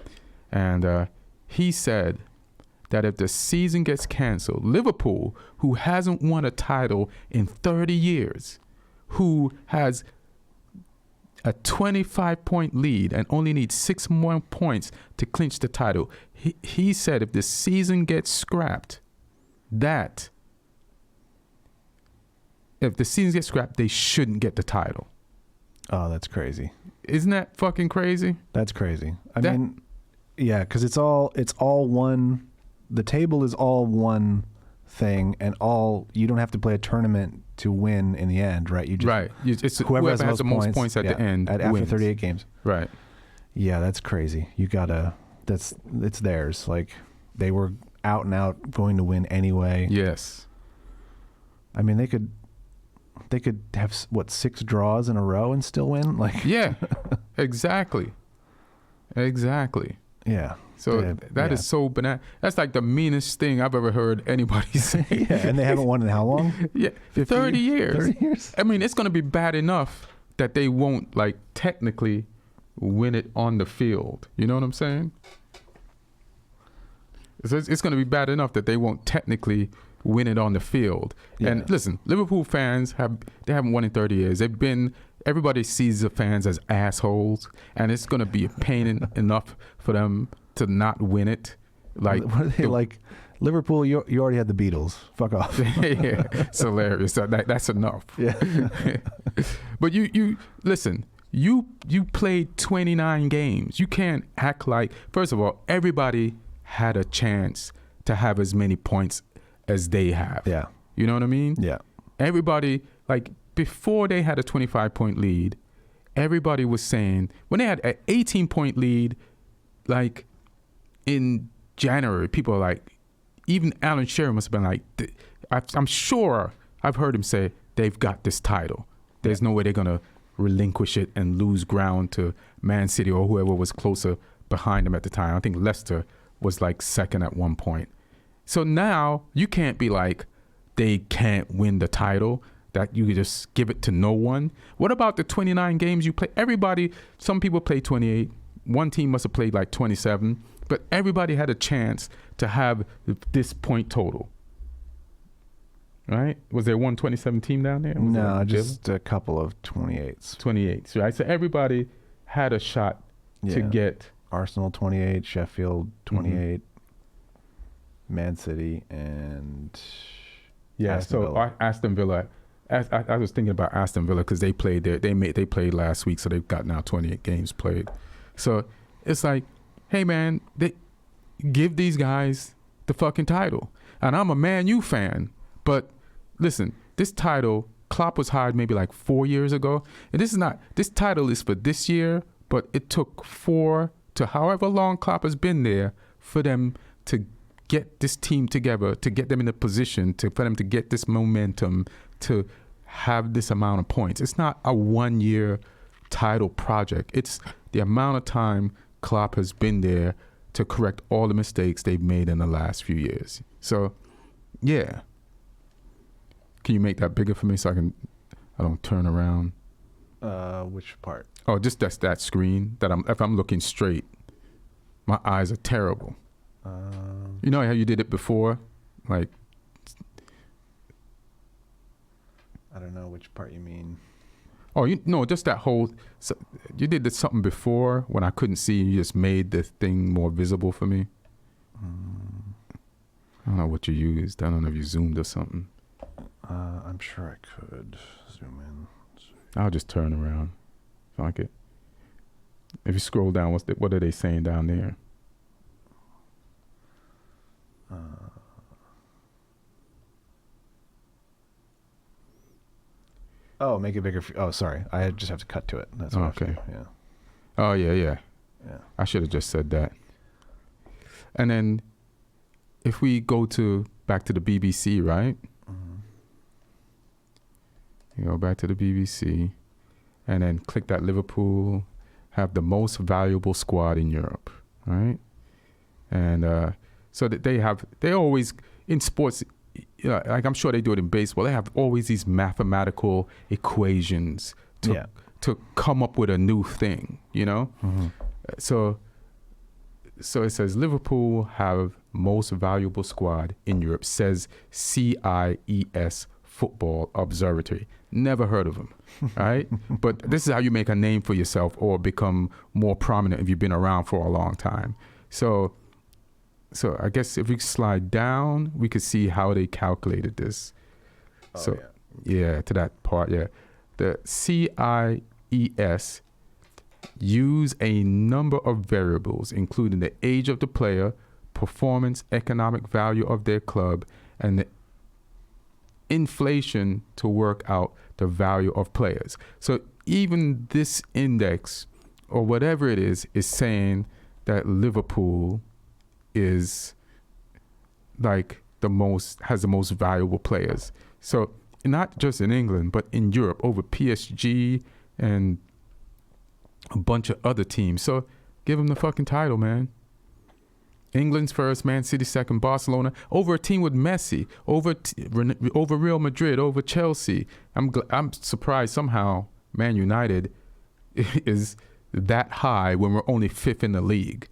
And he said that if the season gets canceled, Liverpool, who hasn't won a title in 30 years, who has a 25-point lead and only needs 6 more points to clinch the title, he said if the season gets scrapped, they shouldn't get the title. Oh, that's crazy. Isn't that fucking crazy? That's crazy. I mean, yeah, because it's all one. The table is all one thing, and you don't have to play a tournament to win in the end, right? You just It's whoever has the most points at the end after wins. 38 games. Right. Yeah, that's crazy. It's theirs. Like, they were out and out going to win anyway. Yes. I mean, they could have 6 draws in a row and still win. Like, yeah, exactly. Yeah. So that is so banana. That's like the meanest thing I've ever heard anybody say. Yeah, and they haven't won in how long? Yeah, 30 years. 30 years. I mean, it's going to be bad enough that they won't, like, technically win it on the field. You know what I'm saying? It's going to be bad enough that they won't technically win it on the field. Yeah. And listen, Liverpool fans haven't won in 30 years. Everybody sees the fans as assholes, and it's going to be a pain enough for them to not win it. Like, what are they like? Liverpool, you already had the Beatles. Fuck off. Yeah, it's hilarious. That's enough. Yeah. But you listen. You played 29 games. You can't act like. First of all, everybody had a chance to have as many points as they have. Yeah. You know what I mean? Yeah. Everybody, like, before they had a 25-point lead, everybody was saying, when they had an 18-point lead, like, in January, people are like, even Alan Shearer must have been like, I'm sure I've heard him say, they've got this title. There's no way they're going to relinquish it and lose ground to Man City or whoever was closer behind them at the time. I think Leicester was like second at one point. So now you can't be like, they can't win the title, that you could just give it to no one. What about the 29 games you play? Some people play 28. One team must have played like 27, but everybody had a chance to have this point total. Right? Was there one 27 team down there? No, just a couple of 28s. 28s, right? So everybody had a shot to get. Arsenal 28, Sheffield 28, Man City, and Aston Villa. Aston Villa. I was thinking about Aston Villa because they played there. They played last week, so they've got now 28 games played. So it's like, hey man, give these guys the fucking title. And I'm a Man U fan, but listen, this title, Klopp was hired maybe like 4 years ago, and this title is for this year, but it took 4 to however long Klopp has been there for them to get this team together, to get them in a position, for them to get this momentum, to have this amount of points. It's not a 1-year title project. It's the amount of time Klopp has been there to correct all the mistakes they've made in the last few years. So, yeah. Can you make that bigger for me so I don't turn around? Which part? Oh, just that screen if I'm looking straight, my eyes are terrible. You know how you did it before? Like, I don't know which part you mean. Oh, just that whole. So you did something before when I couldn't see. You just made the thing more visible for me. I don't know what you used. I don't know if you zoomed or something. I'm sure I could zoom in. I'll just turn around. Like it. If you scroll down, what are they saying down there? Oh, make it bigger. Oh, sorry. I just have to cut to it. That's what okay. Yeah. Oh, yeah, yeah. Yeah. I should have just said that. And then if we go back to the BBC, right? Mm-hmm. You go back to the BBC and then click that Liverpool have the most valuable squad in Europe, right? And so that they always, in sports, like I'm sure they do it in baseball, they have always these mathematical equations to come up with a new thing, you know? Mm-hmm. So it says Liverpool have most valuable squad in Europe, says CIES Football Observatory. Never heard of them, right? But this is how you make a name for yourself or become more prominent if you've been around for a long time. So I guess if we slide down, we could see how they calculated this. To that part, yeah. The CIES use a number of variables, including the age of the player, performance, economic value of their club, and the inflation to work out the value of players. So even this index, or whatever it is saying that Liverpool is like has the most valuable players. So not just in England, but in Europe, over PSG and a bunch of other teams. So give them the fucking title, man. England's first, Man City second, Barcelona, over a team with Messi, over Real Madrid, over Chelsea. I'm surprised somehow Man United is that high when we're only fifth in the league,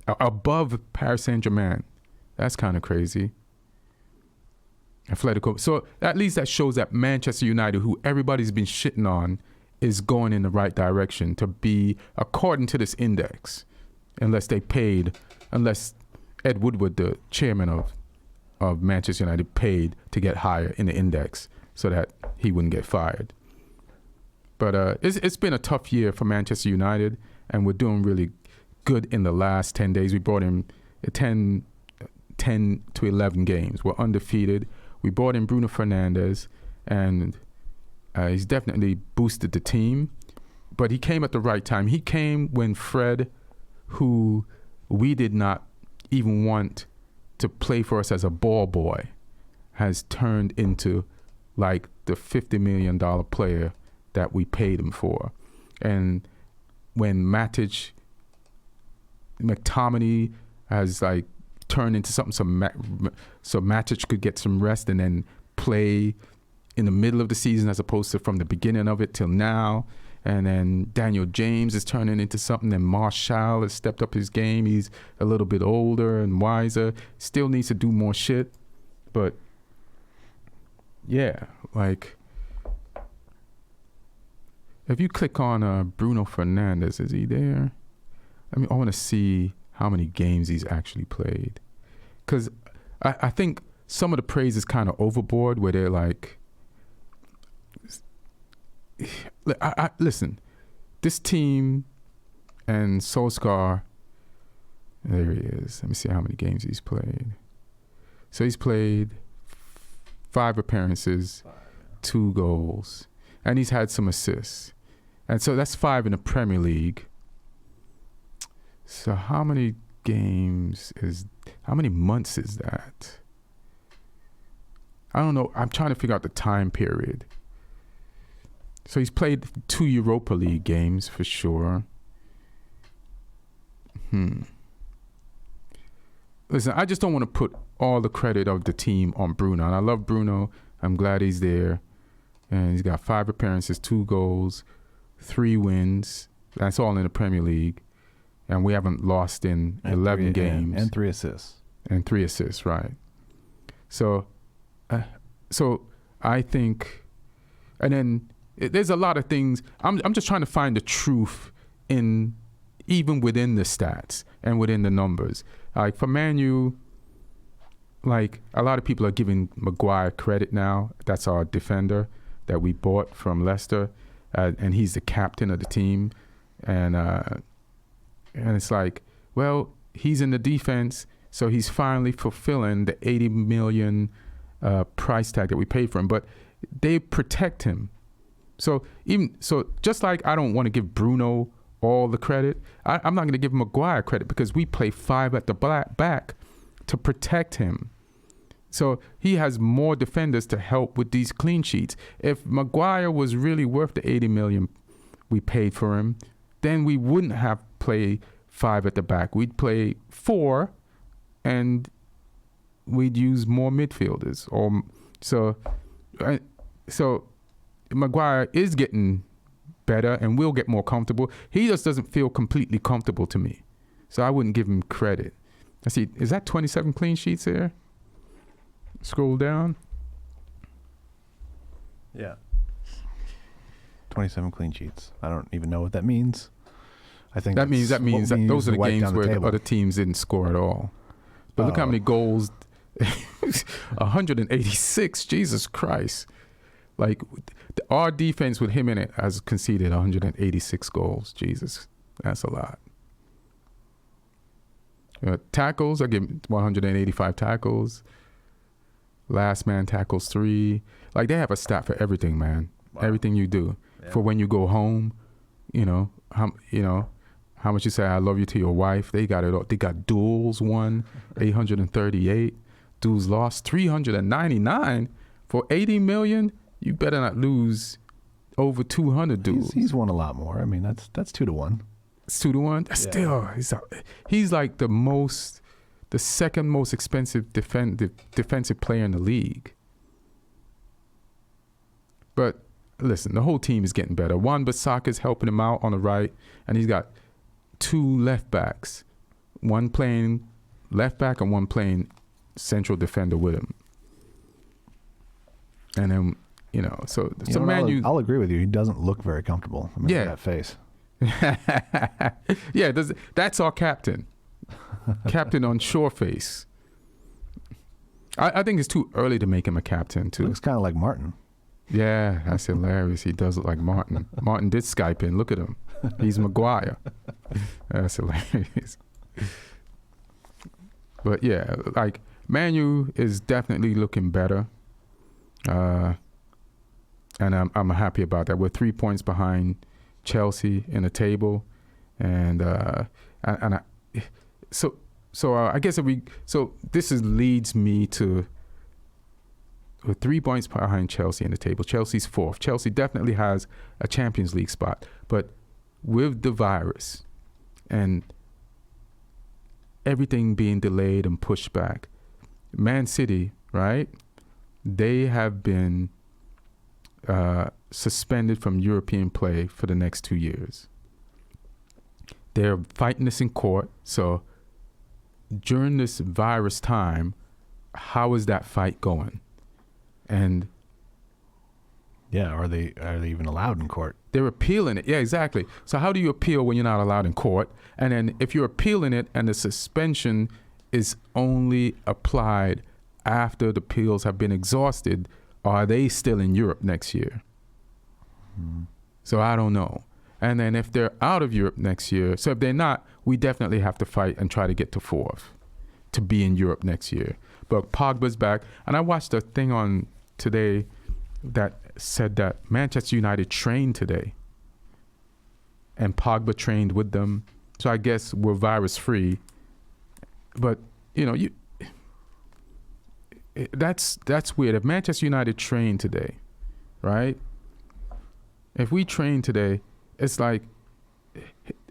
above Paris Saint-Germain. That's kind of crazy. Atletico. So at least that shows that Manchester United, who everybody's been shitting on, is going in the right direction to be, according to this index, unless Ed Woodward, the chairman of Manchester United, paid to get higher in the index so that he wouldn't get fired. But it's been a tough year for Manchester United, and we're doing really good in the last 10 days. We brought in 10 to 11 games. We're undefeated. We brought in Bruno Fernandes, and he's definitely boosted the team. But he came at the right time. He came when Fred, who we did not even want to play for us as a ball boy, has turned into like the $50 million player that we paid him for. And when McTominay has like turned into something so Matic could get some rest and then play in the middle of the season as opposed to from the beginning of it till now. And then Daniel James is turning into something, and Martial has stepped up his game. He's a little bit older and wiser. Still needs to do more shit. But yeah, like if you click on Bruno Fernandes, is he there? I mean, I want to see how many games he's actually played. Because I think some of the praise is kind of overboard, where they're like, listen, this team and Solskjaer, there he is. Let me see how many games he's played. So he's played 5 appearances, 2 goals, and he's had some assists. And so that's 5 in the Premier League. So how many months is that? I don't know. I'm trying to figure out the time period. So he's played 2 Europa League games for sure. Listen, I just don't want to put all the credit of the team on Bruno. And I love Bruno. I'm glad he's there. And he's got 5 appearances, 2 goals, 3 wins. That's all in the Premier League. And we haven't lost in 11 games. And 3 assists. And 3 assists, right. So I think, and then there's a lot of things. I'm just trying to find the truth even within the stats and within the numbers. Like for Man U, like a lot of people are giving Maguire credit now. That's our defender that we bought from Leicester, and he's the captain of the team. And it's like, well, he's in the defense, so he's finally fulfilling the 80 million price tag that we paid for him. But they protect him. So just like I don't want to give Bruno all the credit. I'm not going to give Maguire credit because we play 5 at the back to protect him. So he has more defenders to help with these clean sheets. If Maguire was really worth the 80 million we paid for him, then we wouldn't have played 5 at the back. We'd play 4 and we'd use more midfielders. So Maguire is getting better and will get more comfortable. He just doesn't feel completely comfortable to me. So I wouldn't give him credit. I see, is that 27 clean sheets there? Scroll down. Yeah. 27 clean sheets. I don't even know what that means. I think that means that those are the games where the other teams didn't score at all. But look how many goals. 186. Jesus Christ. Like our defense with him in it has conceded 186 goals. Jesus, that's a lot. Tackles, I give 185 tackles. Last man tackles 3. Like they have a stat for everything, man. Wow. Everything you do. Yeah. For when you go home, how much you say I love you to your wife. They got it all. They got duels won, 838. Duels lost, 399 for 80 million. You better not lose over 200 duels. He's won a lot more. I mean, that's 2-1. It's 2-1. Yeah. Still, he's like the second most expensive defensive player in the league. But listen, the whole team is getting better. Wan-Bissaka's helping him out on the right, and he's got 2 left backs, one playing left back and one playing central defender with him. And then, so Man I'll agree with you. He doesn't look very comfortable. I mean, yeah. That face. Yeah, that's our captain. Captain on shore face. I think it's too early to make him a captain, too. Looks kind of like Martin. Yeah, that's hilarious. He does look like Martin. Martin did Skype in. Look at him. He's Maguire. That's hilarious. But yeah, like Manu is definitely looking better. And I'm happy about that. We're 3 points behind Chelsea in the table. And I guess this leads me to, we're 3 points behind Chelsea in the table. Chelsea's 4th. Chelsea definitely has a Champions League spot, but with the virus and everything being delayed and pushed back, Man City, right? They have been suspended from European play for the next 2 years. They're fighting this in court. So during this virus time, how is that fight going? And yeah, are they even allowed in court? They're appealing it. Yeah, exactly. So how do you appeal when you're not allowed in court? And then if you're appealing it and the suspension is only applied after the appeals have been exhausted, are they still in Europe next year? So I don't know. And then if they're out of Europe next year, so if they're not, we definitely have to fight and try to get to 4th to be in Europe next year. But Pogba's back. And I watched a thing on today that said that Manchester United trained today and Pogba trained with them. So I guess we're virus free. But, that's weird. If Manchester United trained today, right? If we train today, it's like,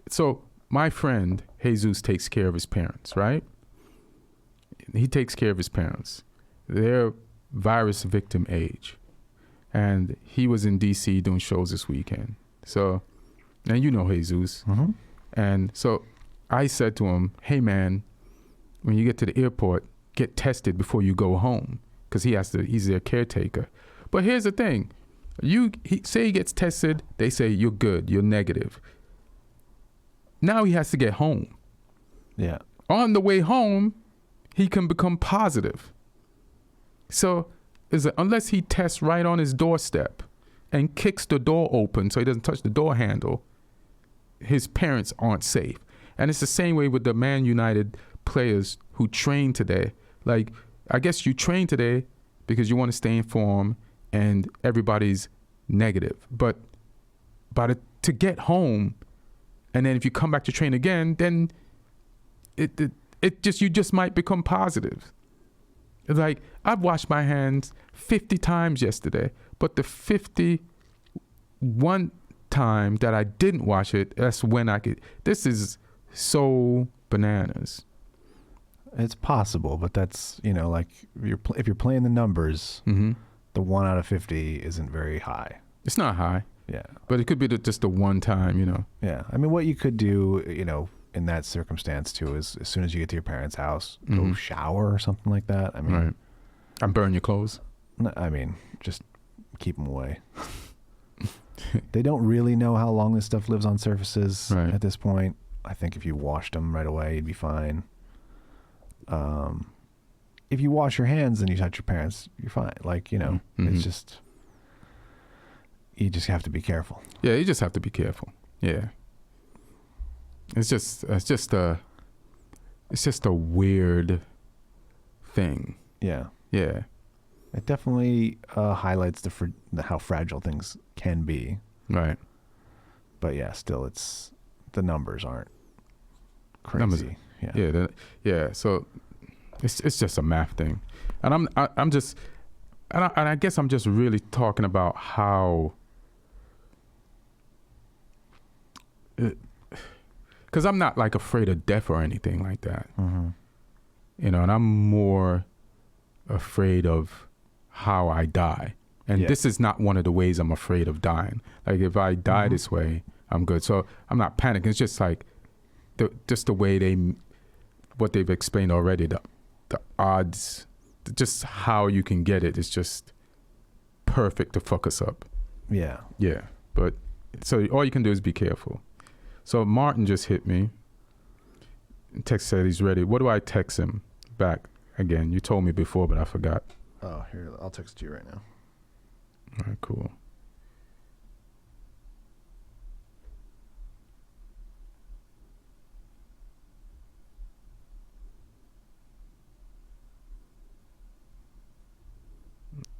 so my friend Jesus takes care of his parents, right? He takes care of his parents. They're virus victim age. And he was in DC doing shows this weekend. So, and Jesus. Mm-hmm. And so I said to him, hey man, when you get to the airport, get tested before you go home. Because he's their caretaker. But here's the thing. Say he gets tested, they say you're good, you're negative. Now he has to get home. Yeah. On the way home, he can become positive. So unless he tests right on his doorstep and kicks the door open so he doesn't touch the door handle, his parents aren't safe. And it's the same way with the Man United players who train today. Like, I guess you train today because you want to stay in form and everybody's negative. But to get home And then if you come back to train again, then you just might become positive. Like, I've washed my hands 50 times yesterday, but the 51 time that I didn't wash it, that's when this is so bananas. It's possible, but that's, like if you're playing the numbers, Mm-hmm. the 1 out of 50 isn't very high. It's not high. Yeah. But it could be just the one time, Yeah. I mean, what you could do, in that circumstance too, is as soon as you get to your parents' house, go shower or something like that. I mean, right. And burn your clothes. I mean, just keep them away. They don't really know how long this stuff lives on surfaces at this point. I think if you washed them right away, you'd be fine. If you wash your hands and you touch your parents, you're fine. Like, it's just, you just have to be careful. Yeah, you just have to be careful. Yeah. It's just a weird thing. Yeah. Yeah. It definitely highlights how fragile things can be. Right. But yeah, still, the numbers aren't crazy. Numbers, yeah. So it's just a math thing, and I guess I'm just really talking about how, because I'm not like afraid of death or anything like that. Mm-hmm. And I'm more afraid of how I die. And this is not one of the ways I'm afraid of dying. Like, if I die this way, I'm good. So I'm not panicking. It's just like the way what they've explained already, the odds, just how you can get it is just perfect to fuck us up. Yeah. Yeah. But so all you can do is be careful. So Martin just hit me. Text said he's ready. What do I text him back again? You told me before, but I forgot. Oh, here, I'll text you right now. All right, cool.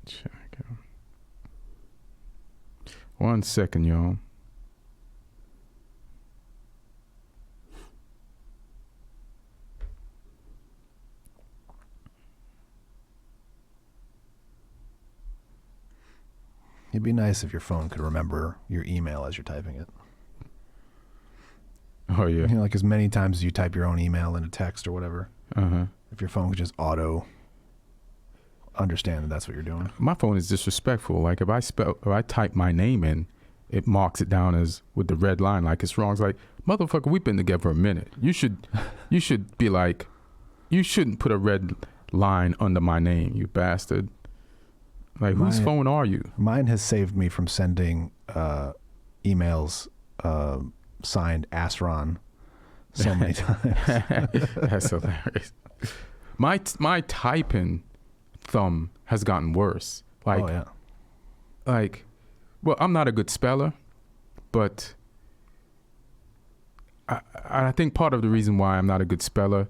Check out. 1 second, y'all. It'd be nice if your phone could remember your email as you're typing it. Oh, yeah. Like as many times as you type your own email in a text or whatever. Uh-huh. If your phone could just auto understand that that's what you're doing. My phone is disrespectful. Like, if I type my name in, it marks it down as with the red line like it's wrong. It's like, motherfucker, we've been together for a minute. You should be like, you shouldn't put a red line under my name, you bastard. Like, whose phone are you? Mine has saved me from sending emails signed Asron so many times. That's hilarious. My typing thumb has gotten worse. Like, oh, yeah. Like, well, I'm not a good speller, but I think part of the reason why I'm not a good speller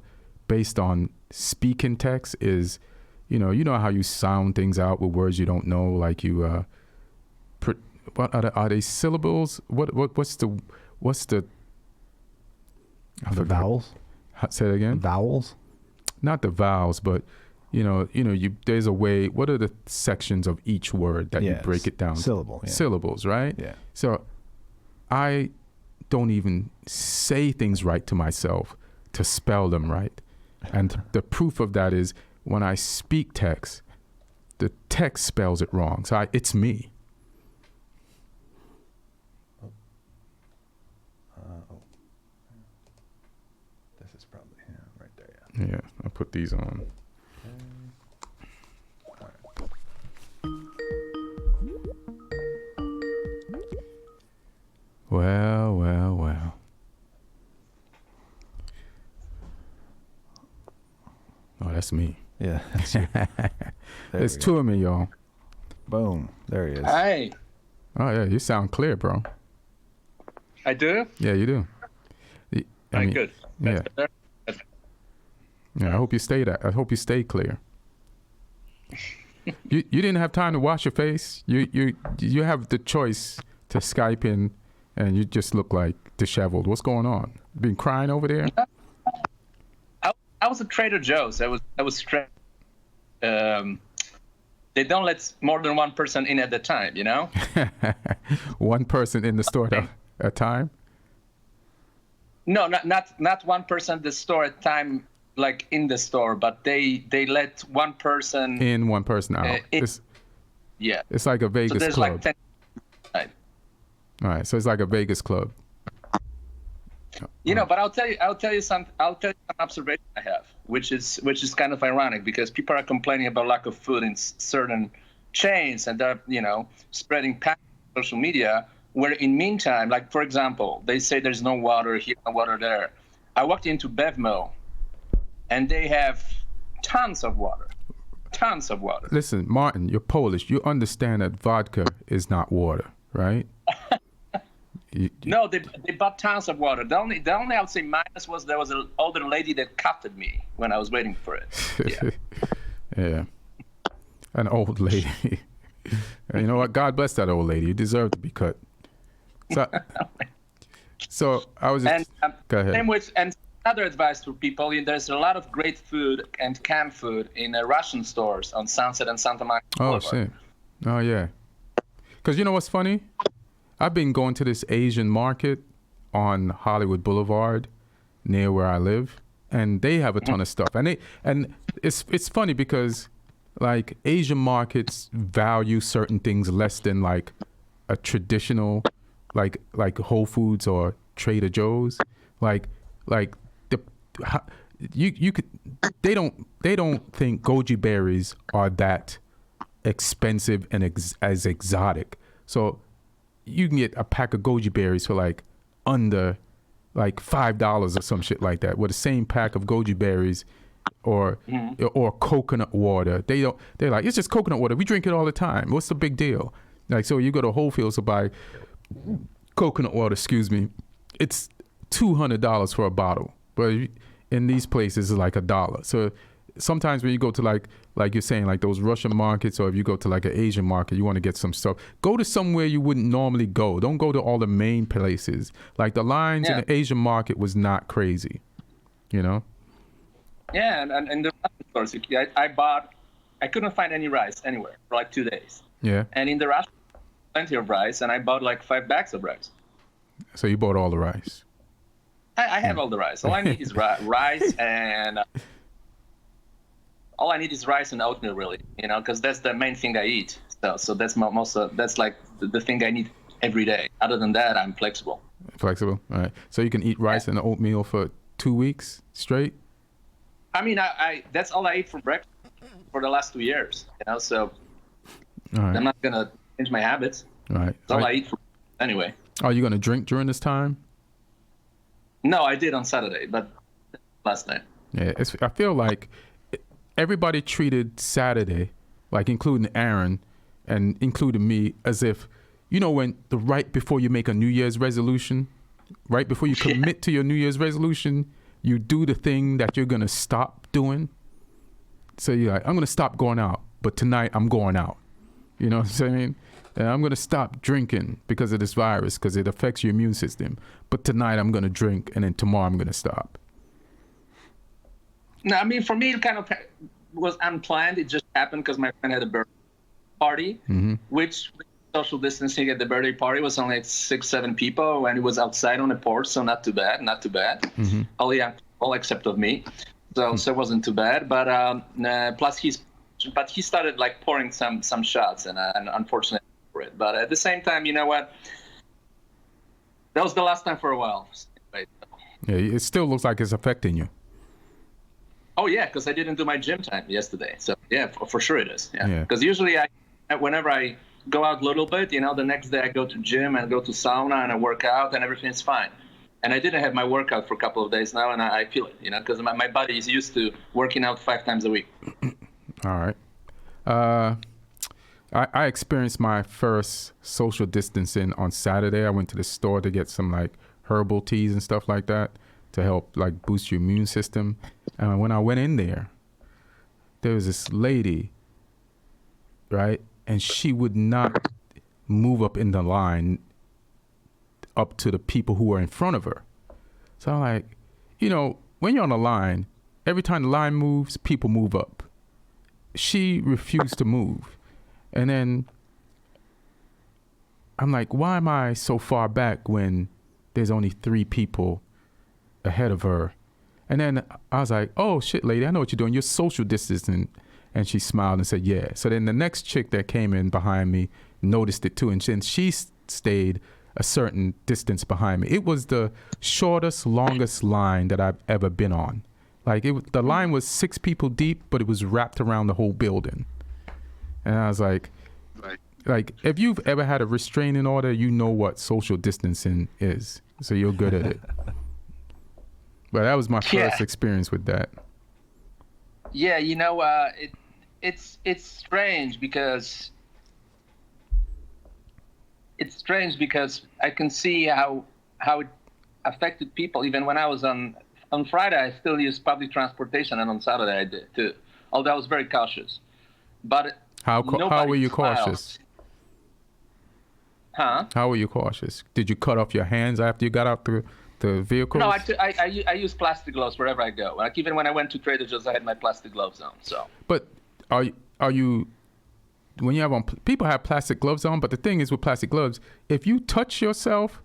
based on speaking text is, you know how you sound things out with words you don't know, like you what are they syllables? What's the the vowels? Say it again. Vowels? Not the vowels, but there's a way. What are the sections of each word that you break it down? Syllable. Yeah. Syllables, right? Yeah. So I don't even say things right to myself to spell them right. And the proof of that is when I speak text, the text spells it wrong. So it's me. This is probably right there. Yeah, I'll put these on. Well. Oh, that's me. Yeah, that's you. There's two of me, y'all. Boom. There he is. Hi. Oh, yeah, you sound clear, bro. I do? Yeah, you do. I mean, good. Yeah. Yeah, I hope you stay clear. You didn't have time to wash your face. You have the choice to Skype in and you just look like disheveled. What's going on? Been crying over there? I was at Trader Joe's. I was stressed. They don't let more than one person in at a time, you know? One person in the store at a time? No, not one person in the store at a time, like in the store, but they let one person in, one person out. Yeah. It's like a Vegas so there's club. Like 10, right. All right, so it's like a Vegas club. You know, but I'll tell you an observation I have, which is kind of ironic because people are complaining about lack of food in certain chains, and they're, you know, spreading panic on social media. Where in meantime, like for example, they say there's no water here, no water there. I walked into Bevmo, and they have tons of water. Tons of water. Listen, Martin, you're Polish. You understand that vodka is not water, right? No, they bought tons of water. The only I would say minus was there was an older lady that cuffed at me when I was waiting for it. Yeah. Yeah. An old lady. You know what? God bless that old lady. You deserve to be cut. So I was just, go ahead. Same with, and another advice for people, there's a lot of great food and canned food in Russian stores on Sunset and Santa Monica Boulevard. Shit. Oh, yeah. Because you know what's funny? I've been going to this Asian market on Hollywood Boulevard near where I live, and they have a ton of stuff. And it's funny because like Asian markets value certain things less than like a traditional like Whole Foods or Trader Joe's. They don't think goji berries are that expensive and as exotic. So you can get a pack of goji berries for like under like $5 or some shit like that, with the same pack of goji berries or coconut water. They're like, it's just coconut water. We drink it all the time. What's the big deal? Like, so you go to Whole Foods to buy coconut water, it's $200 for a bottle, but in these places it's like $1. So sometimes when you go to like you're saying, like those Russian markets, or if you go to like an Asian market, you want to get some stuff, go to somewhere you wouldn't normally go. Don't go to all the main places. Like the lines in the Asian market was not crazy, you know? Yeah, and the stores, I couldn't find any rice anywhere for like 2 days. Yeah. And in the Russian, plenty of rice, and I bought like 5 bags of rice. So you bought all the rice? I have all the rice. All I need is rice, and all I need is rice and oatmeal, really, you know, because that's the main thing I eat. So that's that's like the thing I need every day. Other than that, I'm flexible. Flexible, all right. So you can eat rice and oatmeal for 2 weeks straight? I mean, I that's all I eat for breakfast for the last 2 years, you know, so I'm not going to change my habits. All right. That's all I eat for anyway. Are you going to drink during this time? No, I did on Saturday, but last night. Yeah, I feel like everybody treated Saturday, like including Aaron and including me, as if, you know, when right before you make a New Year's resolution, right before you commit to your New Year's resolution, you do the thing that you're going to stop doing. So you're like, I'm going to stop going out, but tonight I'm going out. You know what I'm saying? And I'm going to stop drinking because of this virus, because it affects your immune system. But tonight I'm going to drink, and then tomorrow I'm going to stop. No, I mean, for me, it kind of was unplanned. It just happened because my friend had a birthday party, which social distancing at the birthday party was only like 6-7 people, and it was outside on the porch, so not too bad. All except of me. So it wasn't too bad. But plus he started like pouring some shots, and unfortunately for it. But at the same time, you know what? That was the last time for a while. Yeah, it still looks like it's affecting you. Oh yeah, because I didn't do my gym time yesterday. So yeah, for sure it is. Yeah. Because usually whenever I go out a little bit, you know, the next day I go to gym and go to sauna and I work out and everything is fine. And I didn't have my workout for a couple of days now, and I feel it, you know, because my body is used to working out 5 times a week. All right. I experienced my first social distancing on Saturday. I went to the store to get some like herbal teas and stuff like that to help like boost your immune system. And when I went in there was this lady, right? And she would not move up in the line up to the people who were in front of her. So I'm like, you know, when you're on a line, every time the line moves, people move up. She refused to move. And then I'm like, why am I so far back when there's only 3 people ahead of her? And then I was like, oh, shit, lady, I know what you're doing. You're social distancing. And she smiled and said, yeah. So then the next chick that came in behind me noticed it too. And she stayed a certain distance behind me. It was the shortest, longest line that I've ever been on. Like, the line was 6 people deep, but it was wrapped around the whole building. And I was like, if you've ever had a restraining order, you know what social distancing is. So you're good at it. But that was my first experience with that. Yeah, you know, it's strange because I can see how it affected people. Even when I was on Friday, I still used public transportation, and on Saturday I did too. Although I was very cautious. But how were you cautious? Huh? How were you cautious? Did you cut off your hands after you got out the vehicle? No, I use plastic gloves wherever I go. Like even when I went to Trader Joe's, I had my plastic gloves on. So. But are you when you have on, people have plastic gloves on, but the thing is with plastic gloves, if you touch yourself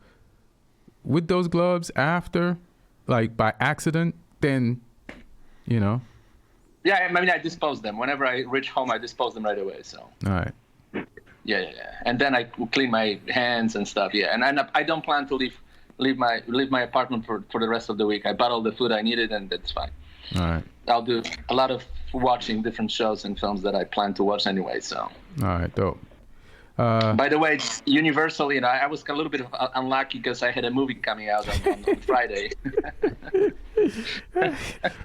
with those gloves after, like by accident, then, you know. Yeah, I mean, I dispose them. Whenever I reach home, I dispose them right away. So. All right. Yeah. And then I clean my hands and stuff. Yeah, and I don't plan to leave my apartment for the rest of the week. I bought all the food I needed, and that's fine. All right. I'll do a lot of watching different shows and films that I plan to watch anyway. So. All right, dope. By the way, Universal, you know, I was a little bit unlucky because I had a movie coming out on Friday.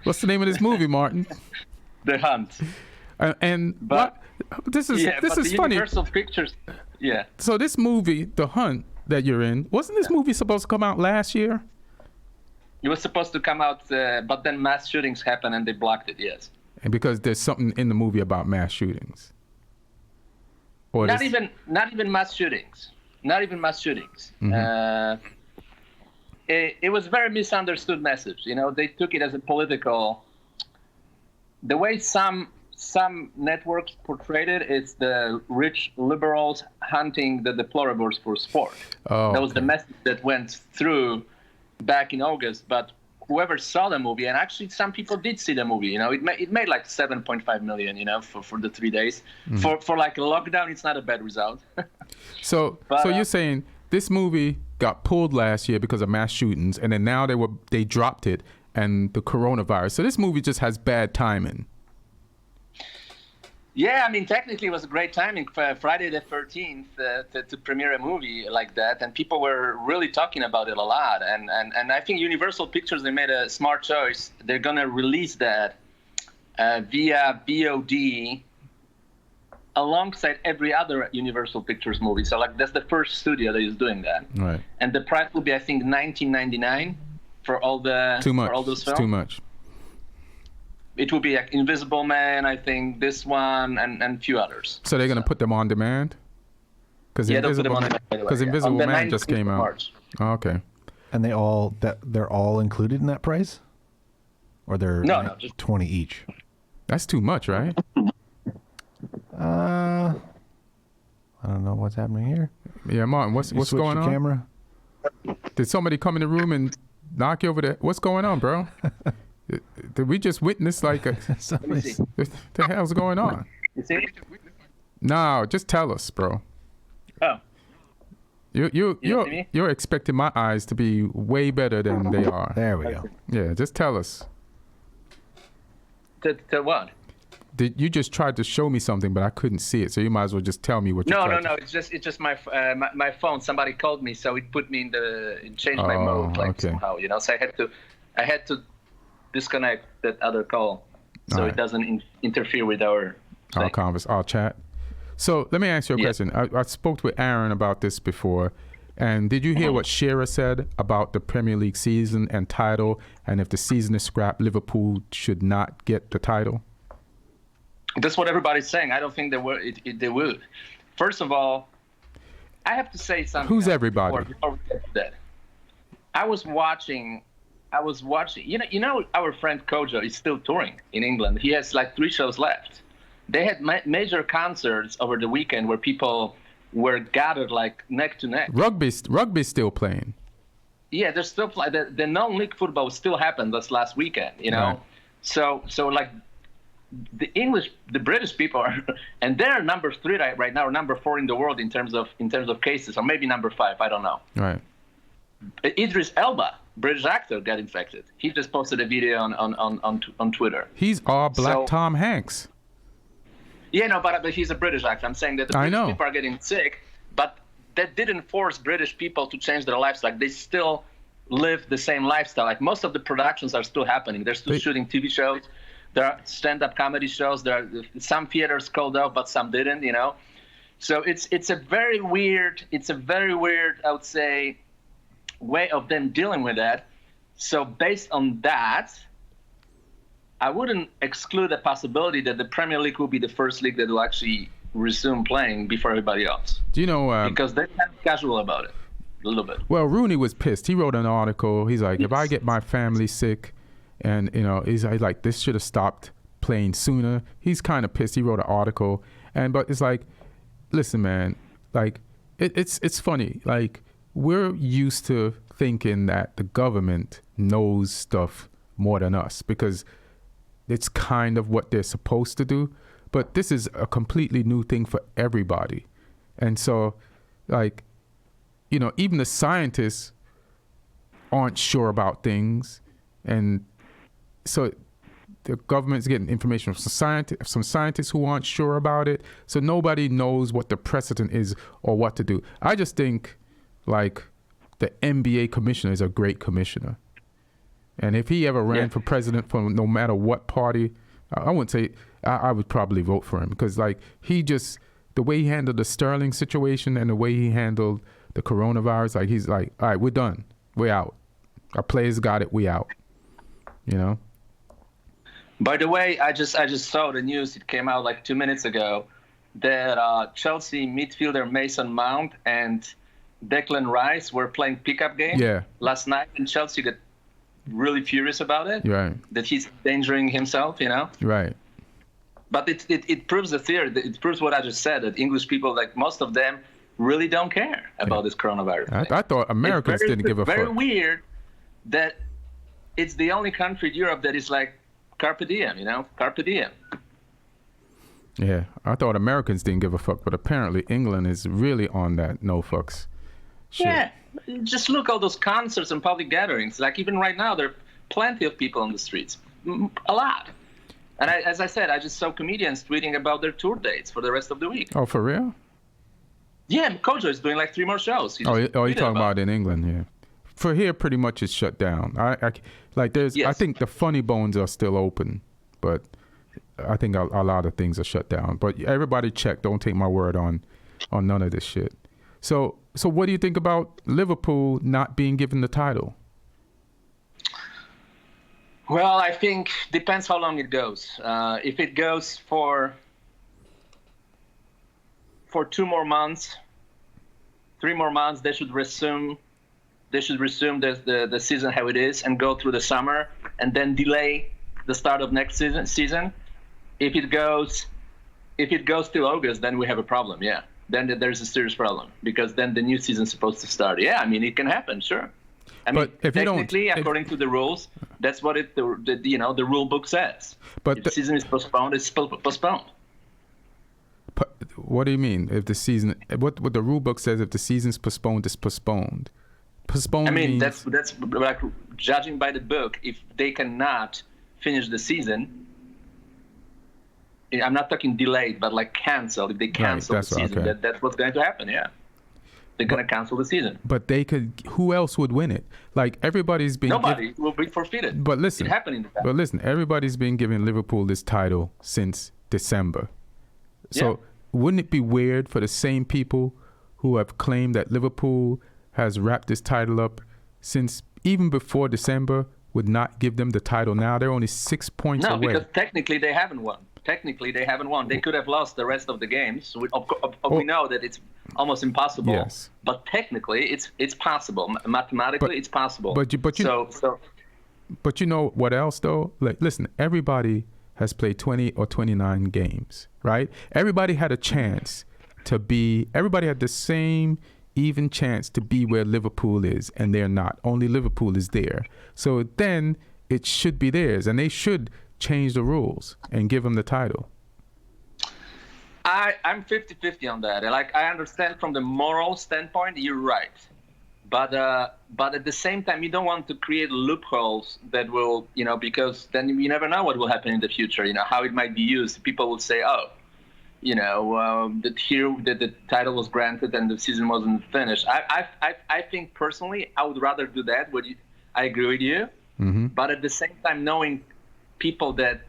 What's the name of this movie, Martin? The Hunt. This is funny. Universal Pictures. Yeah. So this movie, The Hunt, that you're in, wasn't this movie supposed to come out last year? It was supposed to come out, but then mass shootings happened and they blocked it. Yes. And because there's something in the movie about mass shootings. Or not even mass shootings. Not even mass shootings. Mm-hmm. It was a very misunderstood message. You know, they took it as a political. The way some networks portrayed it, it's the rich liberals hunting the deplorables for sport. Oh, that was the message that went through back in August. But whoever saw the movie, and actually some people did see the movie, you know, it made like 7.5 million, you know, for the 3 days. Mm-hmm. For like a lockdown, it's not a bad result. So you're saying this movie got pulled last year because of mass shootings, and then now they dropped it and the coronavirus. So this movie just has bad timing. Yeah, I mean, technically it was a great timing for Friday the 13th to premiere a movie like that, and people were really talking about it a lot. And I think Universal Pictures, they made a smart choice. They're gonna release that via VOD alongside every other Universal Pictures movie. So like that's the first studio that is doing that. Right. And the price will be, I think, $19.99 for all the for all those films. It's too much. It will be like Invisible Man, I think, this one, and a few others. So they're going to put them on demand? Yeah, they'll put them on demand. Because Invisible Man just came out. March. Oh, okay. And they're all included in that price? Or they're no, just 20 each? That's too much, right? I don't know what's happening here. Yeah, Martin, what's going on? Camera? Did somebody come in the room and knock you over there? What's going on, bro? Did we just witness like what the hell's going on? You see? No, just tell us, bro. Oh. You're expecting my eyes to be way better than they are. There we go. Yeah, just tell us. To what? You just tried to show me something, but I couldn't see it. So you might as well just tell me what you tried. No. It's just my phone. Somebody called me, so it put me it changed my mode somehow. You know, so I had to disconnect that other call so it doesn't interfere with our chat. So let me ask you a question. I spoke with Aaron about this before, and did you hear what Shearer said about the Premier League season and title, and if the season is scrapped, Liverpool should not get the title? That's what everybody's saying. I don't think they would. First of all, I have to say something. Who's everybody? Before we get to that. I was watching. You know, our friend Kojo is still touring in England. He has like 3 shows left. They had major concerts over the weekend where people were gathered like neck to neck. Rugby's still playing. Yeah, they're still playing. The non-league football still happened this last weekend. You know, Right. so like the British people are, and they're number 3 right now, or number 4 in the world in terms of cases, or maybe number 5. I don't know. Right. Idris Elba, British actor, got infected. He just posted a video on Twitter. He's all black Tom Hanks. Yeah, no, but he's a British actor. I'm saying that the British people are getting sick, but that didn't force British people to change their lifestyle. Like, they still live the same lifestyle. Like, most of the productions are still happening. They're still shooting TV shows. There are stand-up comedy shows. There are some theaters called off, but some didn't. You know, so it's a very weird. I would say, way of them dealing with that. So based on that, I wouldn't exclude the possibility that the Premier League will be the first league that will actually resume playing before everybody else. Do you know? Because they're kind of casual about it, a little bit. Well, Rooney was pissed. He wrote an article. He's like, if I get my family sick, and you know, he's like, this should have stopped playing sooner. He's kind of pissed. He wrote an article, but it's like, listen, man, like it's funny. Like, we're used to thinking that the government knows stuff more than us because it's kind of what they're supposed to do. But this is a completely new thing for everybody. And so, like, you know, even the scientists aren't sure about things. And so the government's getting information from some scientists who aren't sure about it. So nobody knows what the precedent is or what to do. I just think, like, the NBA commissioner is a great commissioner. And if he ever ran for president from no matter what party, I wouldn't say, I would probably vote for him because, like, the way he handled the Sterling situation and the way he handled the coronavirus, like, he's like, all right, we're done. We're out. Our players got it. We out. You know? By the way, I just saw the news. It came out like 2 minutes ago that Chelsea midfielder Mason Mount and Declan Rice were playing pickup game last night, and Chelsea got really furious about it. Right. That he's endangering himself, you know. Right. But it proves the theory. It proves what I just said, that English people, like most of them, really don't care about this coronavirus thing. I thought Americans didn't give a fuck. It's very weird that it's the only country in Europe that is like carpe diem, you know, carpe diem. Yeah, I thought Americans didn't give a fuck, but apparently England is really on that no fucks shit. Yeah, just look at all those concerts and public gatherings. Like, even right now, there are plenty of people on the streets, a lot. And as I said, I just saw comedians tweeting about their tour dates for the rest of the week. Oh, for real? Yeah, Kojo is doing like 3 more shows. You're talking about in England, yeah. For here, pretty much it's shut down. I think the funny bones are still open, but I think a lot of things are shut down. But everybody check. Don't take my word on none of this shit. So what do you think about Liverpool not being given the title? Well, I think depends how long it goes. If it goes for 2 more months, 3 more months, they should resume the season how it is and go through the summer and then delay the start of next season. If it goes till August, then we have a problem. Yeah, then there's a serious problem because then the new season's supposed to start. Yeah, I mean, it can happen, sure. I mean, technically, according to the rules, that's what the rule book says. But if the season is postponed, it's postponed. What do you mean? If the season, what the rule book says, if the season's postponed, it's postponed. Postponed. I mean, that's like judging by the book. If they cannot finish the season, I'm not talking delayed, but like canceled. If they cancel the season, that's what's going to happen. Yeah. They're going to cancel the season. But they could. Who else would win it? Like, everybody's been. Nobody will be forfeited. But listen, it happened in the past. But listen, everybody's been giving Liverpool this title since December. So wouldn't it be weird for the same people who have claimed that Liverpool has wrapped this title up since even before December would not give them the title now? They're only 6 points away. No, because technically they haven't won. They could have lost the rest of the games. We know that it's almost impossible. Yes. But technically, it's possible. Mathematically, it's possible. But you know what else though? Like, listen, everybody has played 20 or 29 games, right? Everybody had a chance to be. Everybody had the same even chance to be where Liverpool is, and they're not. Only Liverpool is there. So then it should be theirs, and they should change the rules and give them the title. I'm 50-50 on that. Like, I understand from the moral standpoint, you're right. But at the same time, you don't want to create loopholes that will, because then you never know what will happen in the future, how it might be used. People will say, oh, that the title was granted and the season wasn't finished. I think personally, I would rather do that. I agree with you. Mm-hmm. But at the same time, knowing people that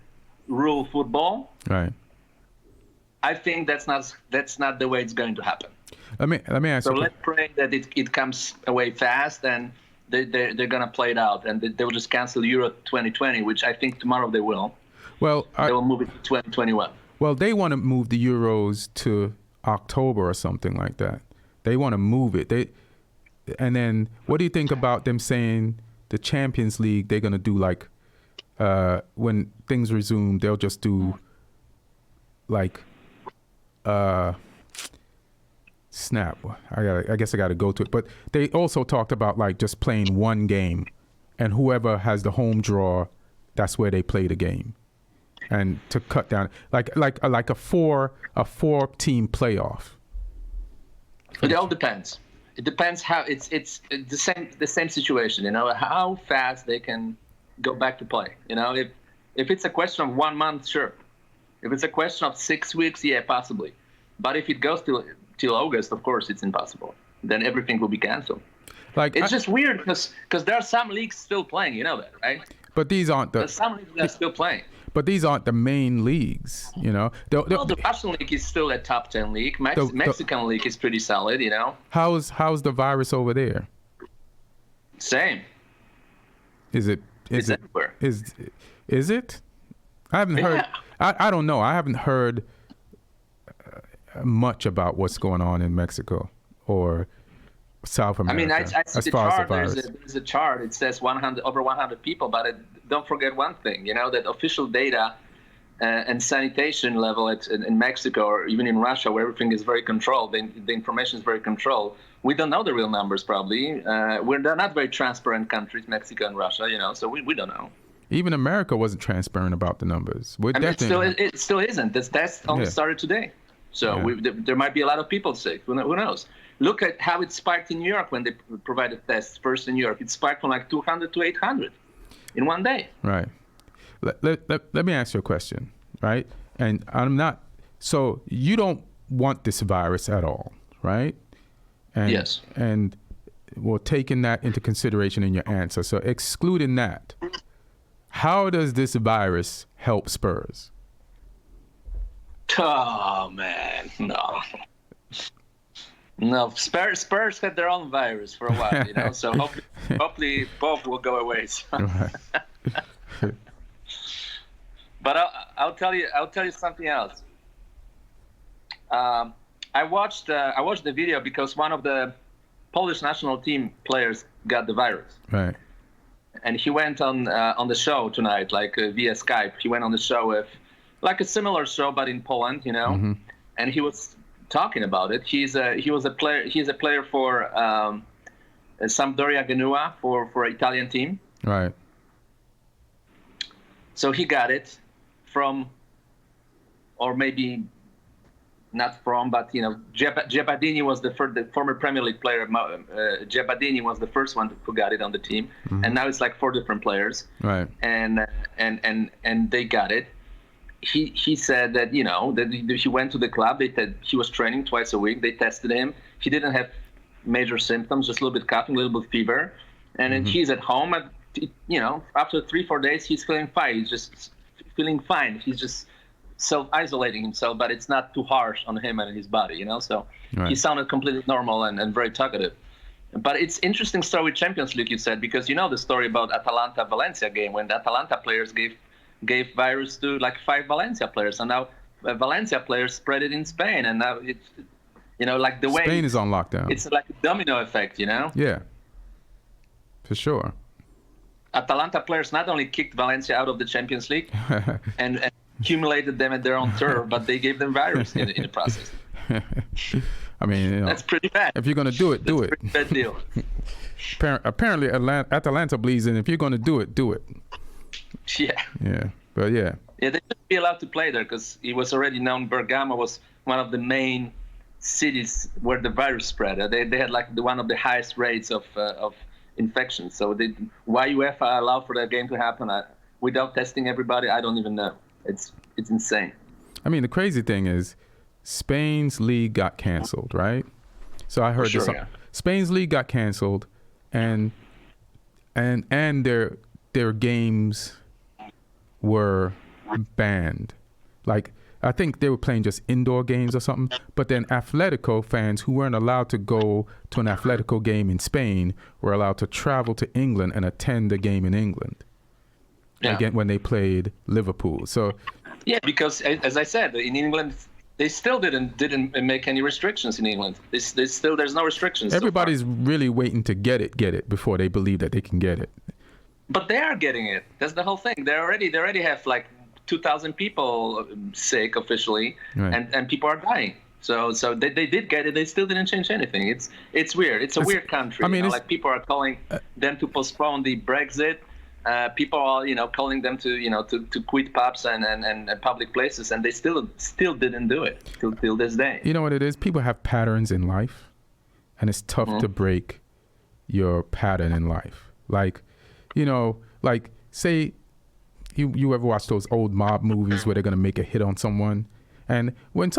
rule football, right? I think that's not the way it's going to happen. Let me ask you. So let's pray that it comes away fast, and they're going to play it out, and they will just cancel Euro 2020, which I think tomorrow they will. Well, they will move it to 2021. Well, they want to move the Euros to October or something like that. They want to move it. And then what do you think about them saying the Champions League, they're going to do like, when things resume, they'll just do like, snap. I guess I got to go to it. But they also talked about like just playing one game, and whoever has the home draw, that's where they play the game. And to cut down, like a four team playoff. But it all depends. It depends how it's the same situation. How fast they can go back to play. If it's a question of 1 month, sure. If it's a question of 6 weeks, yeah, possibly. But if it goes till August, of course, it's impossible. Then everything will be canceled. It's just weird because there are some leagues still playing. You know that, right? But these aren't some leagues are still playing. But these aren't the main leagues, The Russian league is still a top 10 league. Mexican league is pretty solid, How's the virus over there? Same. It's everywhere. Is it? I haven't heard. I don't know. I haven't heard much about what's going on in Mexico or South America. I see the chart. There's a chart. It says over 100 people, but don't forget one thing, that official data and sanitation level in Mexico or even in Russia, where everything is very controlled, the information is very controlled. We don't know the real numbers probably. They're not very transparent countries, Mexico and Russia, so we don't know. Even America wasn't transparent about the numbers. It still isn't. This test only started today. So there might be a lot of people sick. Who knows? Look at how it spiked in New York when they provided tests first in New York. It spiked from like 200 to 800 in one day. Right. Let me ask you a question, right? And so you don't want this virus at all, right? And, yes. And well, taking that into consideration in your answer, so excluding that, how does this virus help Spurs? Oh, man, no. Spurs had their own virus for a while, so hopefully both will go away. Right. But I'll tell you something else. I watched the video because one of the Polish national team players got the virus. Right. And he went on the show tonight, like via Skype. He went on the show with, like a similar show, but in Poland, Mm-hmm. And he was talking about it. He's a player for Sampdoria Genua for Italian team. Right. So he got it from, or maybe not from, but Giabadini was the former Premier League player. Giabadini was the first one who got it on the team, and now it's like 4 different players. Right. And they got it. He said that that he went to the club. He was training twice a week. They tested him. He didn't have major symptoms, just a little bit coughing, a little bit fever, and then he's at home. And after 3-4 days, he's feeling fine. He's just feeling fine. He's just self-isolating himself, but it's not too harsh on him and his body, So right. He sounded completely normal and very talkative. But it's interesting story with Champions League, you said, because the story about Atalanta-Valencia game when the Atalanta players gave virus to like 5 Valencia players, and now Valencia players spread it in Spain, and now Like the way Spain is on lockdown. It's like a domino effect, Yeah, for sure. Atalanta players not only kicked Valencia out of the Champions League and accumulated them at their own turf, but they gave them virus in the process. I mean, that's pretty bad. If you're gonna do it, do it. Pretty bad deal. Apparently, Atalanta believes in. If you're gonna do it, do it. Yeah. Yeah, but yeah. Yeah, they shouldn't be allowed to play there because it was already known Bergamo was one of the main cities where the virus spread. They had like one of the highest rates of infection. So why UEFA allowed for that game to happen without testing everybody? I don't even know. It's insane. I mean, the crazy thing is, Spain's league got canceled, right? So I heard this. Yeah. Spain's league got canceled, and their games were banned. Like, I think they were playing just indoor games or something. But then Atletico fans who weren't allowed to go to an Atletico game in Spain were allowed to travel to England and attend the game in England. Yeah. Again, when they played Liverpool. So yeah, because as I said, in England they still didn't make any restrictions in England. There's no restrictions. Everybody's really waiting to get it before they believe that they can get it. But they are getting it. That's the whole thing. They already have like 2,000 people sick officially, right. and people are dying. So they did get it. They still didn't change anything. It's weird. It's a weird country. I mean, like people are calling them to postpone the Brexit. People are calling them to quit pubs and public places, and they still didn't do it till this day. You know what it is? People have patterns in life, and it's tough to break your pattern in life. Like, like say you ever watch those old mob movies where they're gonna make a hit on someone, and when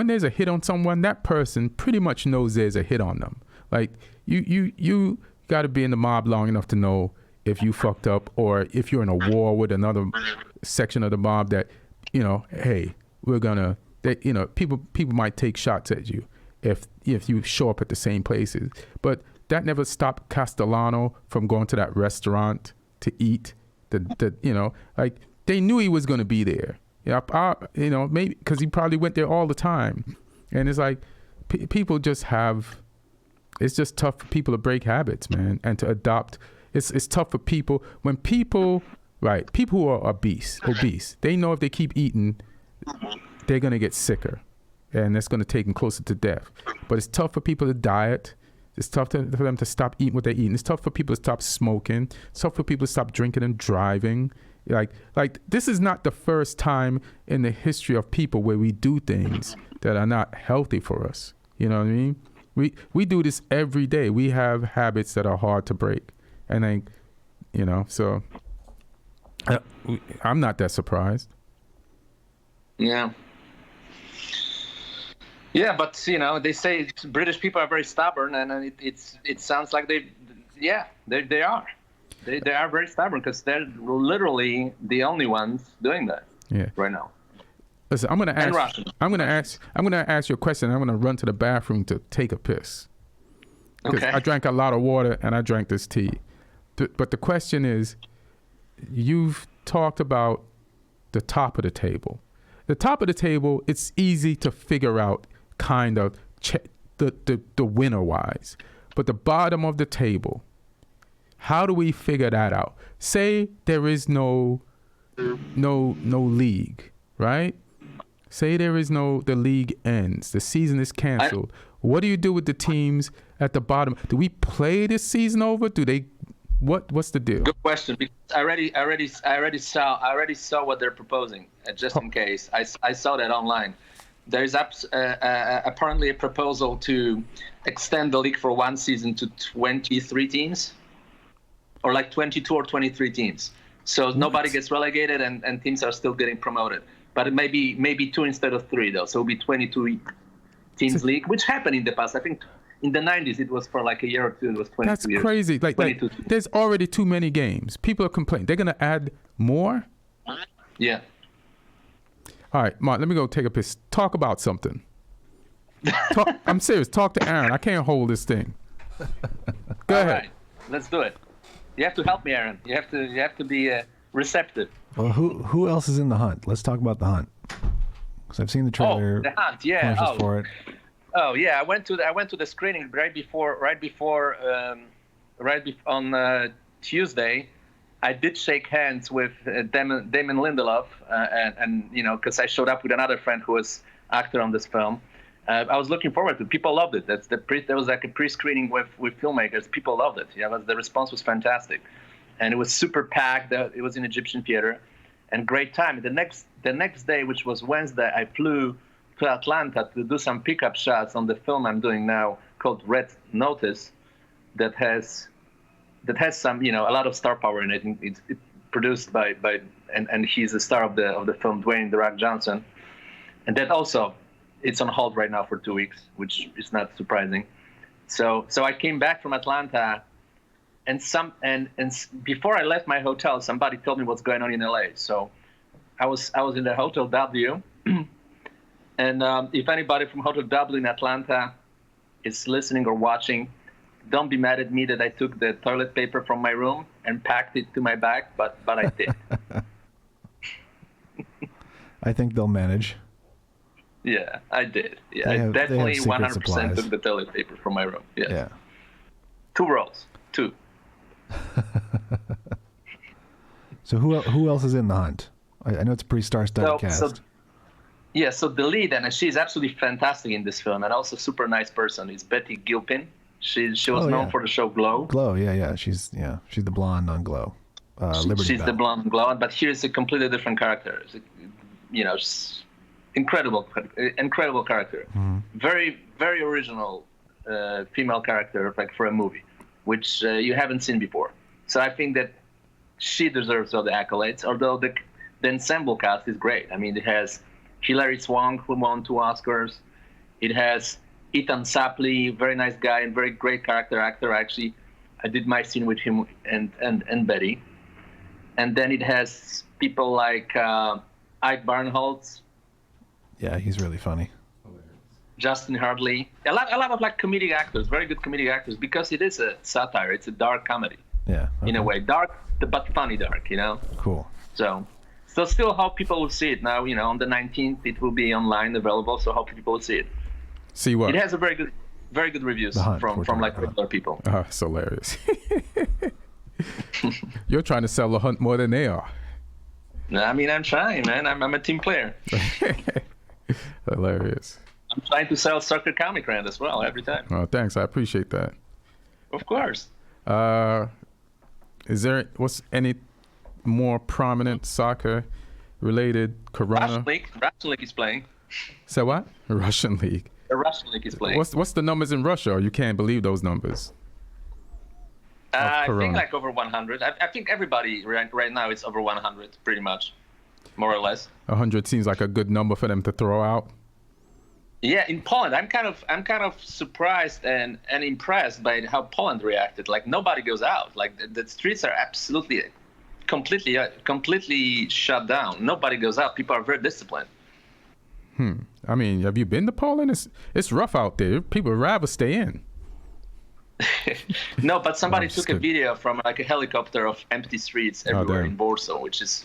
there's a hit on someone, that person pretty much knows there's a hit on them. Like you got to be in the mob long enough to know if you fucked up, or if you're in a war with another section of the mob that, hey, we're gonna, people might take shots at you if you show up at the same places. But that never stopped Castellano from going to that restaurant to eat. Like they knew he was gonna be there. Maybe because he probably went there all the time. And it's like people just have. It's just tough for people to break habits, man, and to adopt. It's tough for people people who are obese, they know if they keep eating, they're going to get sicker, and that's going to take them closer to death. But it's tough for people to diet. It's tough for them to stop eating what they're eating. It's tough for people to stop smoking. It's tough for people to stop drinking and driving. Like this is not the first time in the history of people where we do things that are not healthy for us. You know what I mean? We do this every day. We have habits that are hard to break. And so I'm not that surprised. Yeah. Yeah, but they say British people are very stubborn, and it sounds like they are. They are very stubborn because they're literally the only ones doing that. Yeah. Right now. Listen, I'm gonna ask you a question. I'm gonna run to the bathroom to take a piss. Because I drank a lot of water and I drank this tea. But the question is, you've talked about the top of the table. The top of the table, it's easy to figure out kind of the winner-wise. But the bottom of the table, how do we figure that out? Say there is no league, right? Say the league ends, the season is canceled. What do you do with the teams at the bottom? Do we play this season over? What's the deal? Good question. Because I already saw what they're proposing. Just in case, I saw that online. There is apparently a proposal to extend the league for one season to 23 teams, or like 22 or 23 teams. So nobody gets relegated, and teams are still getting promoted. But it may be 2 instead of 3 though. So it'll be 22 teams league, which happened in the past. I think. In the 90s, it was for like a year or two. It was 22 That's years. Crazy. Like there's already too many games. People are complaining. They're going to add more? Yeah. All right, Mark, let me go take a piss. Talk about something. I'm serious. Talk to Aaron. I can't hold this thing. Go ahead. Right. Let's do it. You have to help me, Aaron. You have to be receptive. Well, who else is in the hunt? Let's talk about the hunt. Because I've seen the trailer. Oh, the hunt. Yeah. For it. Oh yeah, I went to the screening on Tuesday. I did shake hands with Damon Lindelof, and because I showed up with another friend who was actor on this film. I was looking forward to it. People loved it. There was like a pre-screening with filmmakers. People loved it. Yeah, the response was fantastic, and it was super packed. It was in Egyptian theater, and great time. The next day, which was Wednesday, I flew to Atlanta to do some pickup shots on the film I'm doing now called Red Notice, that has some a lot of star power in it. It's produced by and he's the star of the film, Dwayne "The Rock" Johnson, and that also it's on hold right now for 2 weeks, which is not surprising. So I came back from Atlanta, and before I left my hotel, somebody told me what's going on in LA. So I was in the Hotel W. And if anybody from Hotel W in Atlanta is listening or watching, don't be mad at me that I took the toilet paper from my room and packed it to my bag, but I did. I think they'll manage. Yeah, I did. Yeah, I definitely 100% supplies. took the toilet paper from my room. Yes. Yeah. 2 rolls. 2. So who else is in the hunt? I know it's a pretty star-studded cast. So the lead, and she's absolutely fantastic in this film, and also super nice person, is Betty Gilpin. She was known for the show Glow. Glow, yeah. She's the blonde on Glow. Liberty she's Bell. the blonde on Glow, but here's a completely different character. She's incredible character. Mm-hmm. Very, very original female character, like for a movie, which you haven't seen before. So I think that she deserves all the accolades. Although the ensemble cast is great. I mean, it has Hilary Swank, who won 2 Oscars. It has Ethan Suplee, very nice guy and very great character actor. Actually, I did my scene with him and Betty. And then it has people like Ike Barinholtz. Yeah, he's really funny. Justin Hartley. A lot of like comedic actors, very good comedic actors, because it is a satire. It's a dark comedy. Yeah. Okay. In a way, dark but funny dark. Cool. So still hope people will see it now. On the 19th, it will be online available. So hope people will see it. See what? It has a very good reviews from like regular people. Oh, it's hilarious. You're trying to sell the hunt more than they are. I mean, I'm trying, man. I'm a team player. Hilarious. I'm trying to sell Soccer Comic Rant as well every time. Oh, thanks. I appreciate that. Of course. What's any more prominent soccer-related Corona? Russian League is playing. So what? Russian League. The Russian League is playing. What's the numbers in Russia? Or you can't believe those numbers? I think like over 100. I think everybody right now is over 100, pretty much, more or less. 100 seems like a good number for them to throw out. Yeah, in Poland, I'm kind of surprised and impressed by how Poland reacted. Like nobody goes out. Like the streets are absolutely, completely shut down. Nobody goes out. People are very disciplined. I mean, have you been to Poland? It's rough out there. People would rather stay in. No, but somebody took a video from like a helicopter of empty streets everywhere in Warsaw, which is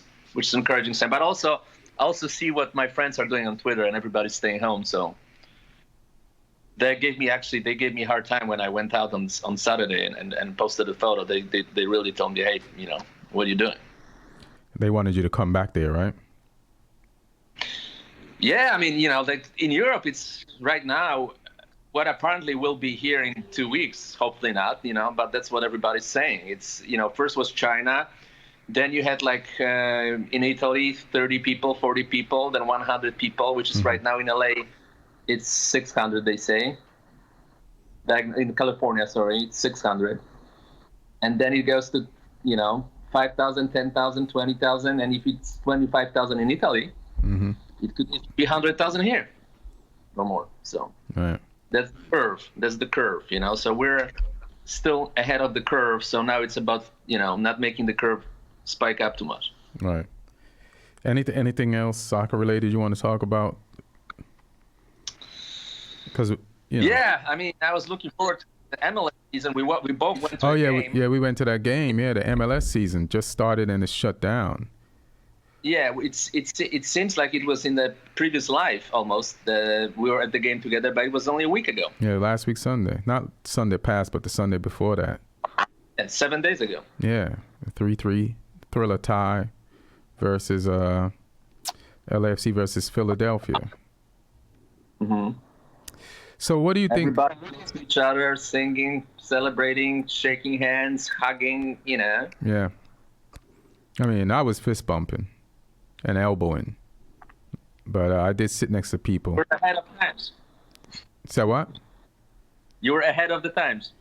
encouraging sign. But also see what my friends are doing on Twitter, and everybody's staying home. So they gave me a hard time when I went out on Saturday and posted a photo. They really told me, hey, what are you doing? They wanted you to come back there, right? Yeah, I mean, in Europe, it's right now what apparently will be here in 2 weeks. Hopefully not, but that's what everybody's saying. It's, first was China. Then you had like in Italy, 30 people, 40 people, then 100 people, which is right now in LA, it's 600, they say. Back in California, it's 600. And then it goes to, 5,000, 10,000, 20,000. And if it's 25,000 in Italy, it could be 100,000 here, no more. So that's the curve. So we're still ahead of the curve. So now it's about, not making the curve spike up too much. Right. Anything else soccer related you want to talk about? Because yeah, I mean, I was looking forward to the MLS season. We both went to a game. We went to that game. Yeah, the MLS season just started and it's shut down. Yeah, it seems like it was in the previous life almost. We were at the game together, but it was only a week ago. Yeah, last week Sunday, not Sunday past, but the Sunday before that. Yeah, 7 days ago. Yeah, 3-3 thriller tie versus LAFC versus Philadelphia. Mm-hmm. So what do you think? Everybody next to each other, singing, celebrating, shaking hands, hugging. Yeah. I mean, I was fist bumping and elbowing, but I did sit next to people. You were ahead of times. So what? You were ahead of the times.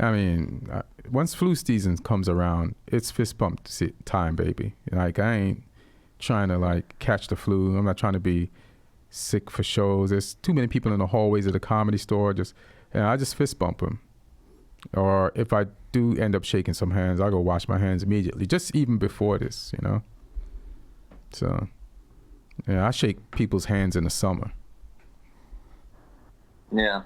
I mean, once flu season comes around, it's fist bump time, baby. Like, I ain't trying to like catch the flu. I'm not trying to be sick for shows. There's too many people in the hallways of the Comedy Store. I just fist bump them. Or if I do end up shaking some hands, I'll go wash my hands immediately, just even before this, So, yeah, I shake people's hands in the summer. Yeah.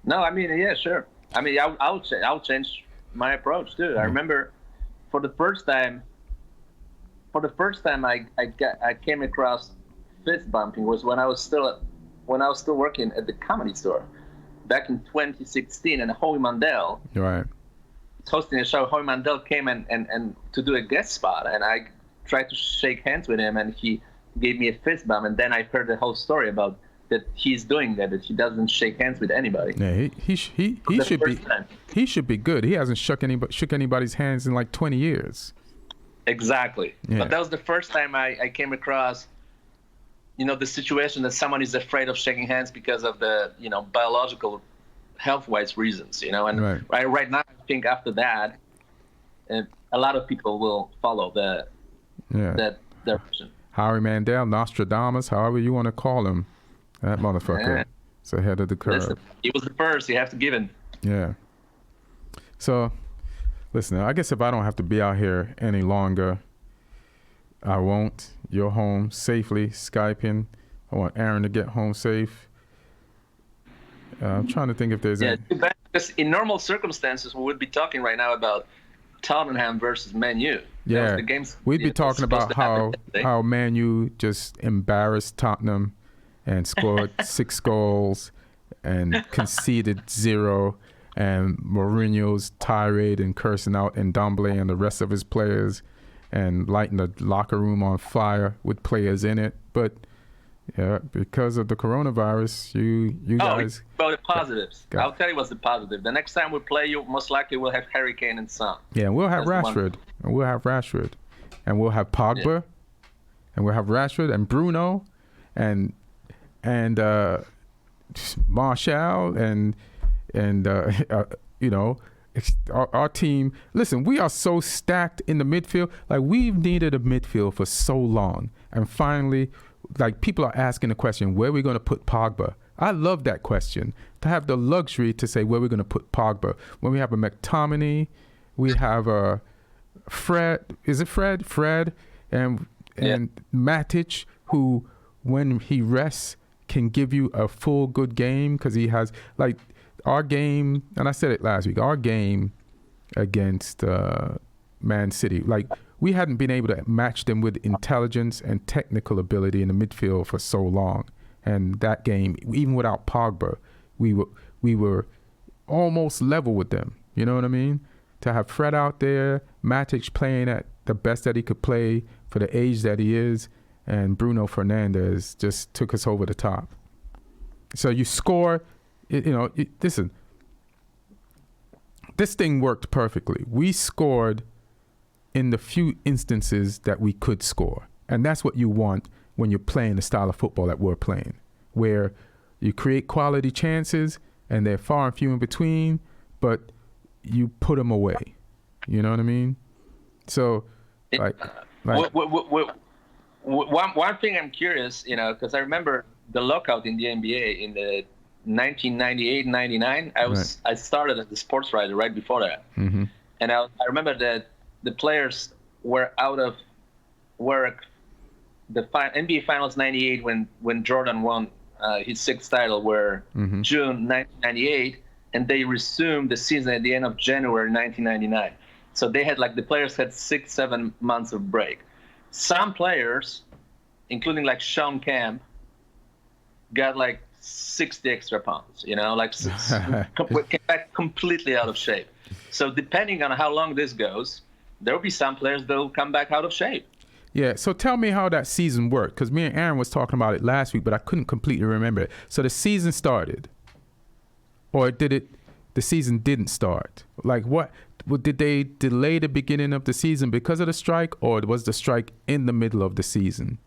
No, I mean, yeah, sure. I mean, I'll change my approach too. I remember for the first time I came across fist bumping was when I was still working at the Comedy Store back in 2016, and Howie Mandel Right. was hosting a show. Howie Mandel came and to do a guest spot, and I tried to shake hands with him, and he gave me a fist bump, and then I heard the whole story about that he's doing that he doesn't shake hands with anybody. Yeah, he should be good. He hasn't shook anybody's hands in like 20 years. Exactly. Yeah. But that was the first time I came across, the situation that someone is afraid of shaking hands because of the, biological health-wise reasons, and right now I think after that, a lot of people will follow that direction. Howie Mandel, Nostradamus, however you want to call him, that motherfucker is ahead of the curve. Listen, he was the first. You have to give him. Yeah. So, listen, I guess if I don't have to be out here any longer, I won't. You're home safely, Skyping. I want Aaron to get home safe. I'm trying to think if there's any... too bad, because in normal circumstances, we would be talking right now about Tottenham versus Man U. Yeah, the games we'd be talking about how Man U just embarrassed Tottenham and scored 6 goals and conceded 0, and Mourinho's tirade and cursing out Ndombele and the rest of his players and lighting the locker room on fire with players in it. But yeah, because of the coronavirus, you guys... About the positives. I'll tell you what's the positive. The next time we play you, most likely we'll have Harry Kane and Son. Yeah, and we'll have Rashford. And we'll have Rashford. And we'll have Pogba. Yeah. And we'll have Rashford and Bruno and Martial and our team. Listen, we are so stacked in the midfield. Like, we've needed a midfield for so long. And finally, like, people are asking the question, where are we going to put Pogba? I love that question, to have the luxury to say where we're going to put Pogba. When we have a McTominay, we have a Fred. Is it Fred? Fred and Matic, who, when he rests, can give you a full good game, because he has, like, our game, and I said it last week, our game against Man City, like, we hadn't been able to match them with intelligence and technical ability in the midfield for so long. And that game, even without Pogba, we were almost level with them. You know what I mean? To have Fred out there, Matic playing at the best that he could play for the age that he is, and Bruno Fernandes just took us over the top. So you score, listen, this thing worked perfectly. We scored in the few instances that we could score. And that's what you want when you're playing the style of football that we're playing, where you create quality chances and they're far and few in between, but you put them away. You know what I mean? So, one thing I'm curious, because I remember the lockout in the NBA in the 1998-99. I started as a sports writer right before that, and I remember that the players were out of work. The NBA Finals '98, when Jordan won his 6th title, were June 1998, and they resumed the season at the end of January 1999. So they had, like, the players had 6-7 months of break. some players, including like Sean Kemp, got like 60 extra pounds, you know, like came back completely out of shape. So depending on how long this goes, there will be some players that will come back out of shape. Yeah, so tell me how that season worked, because me and Aaron was talking about it last week, but I couldn't completely remember it. So the season started, or the season didn't start? Like what, did they delay the beginning of the season because of the strike, or was the strike in the middle of the season?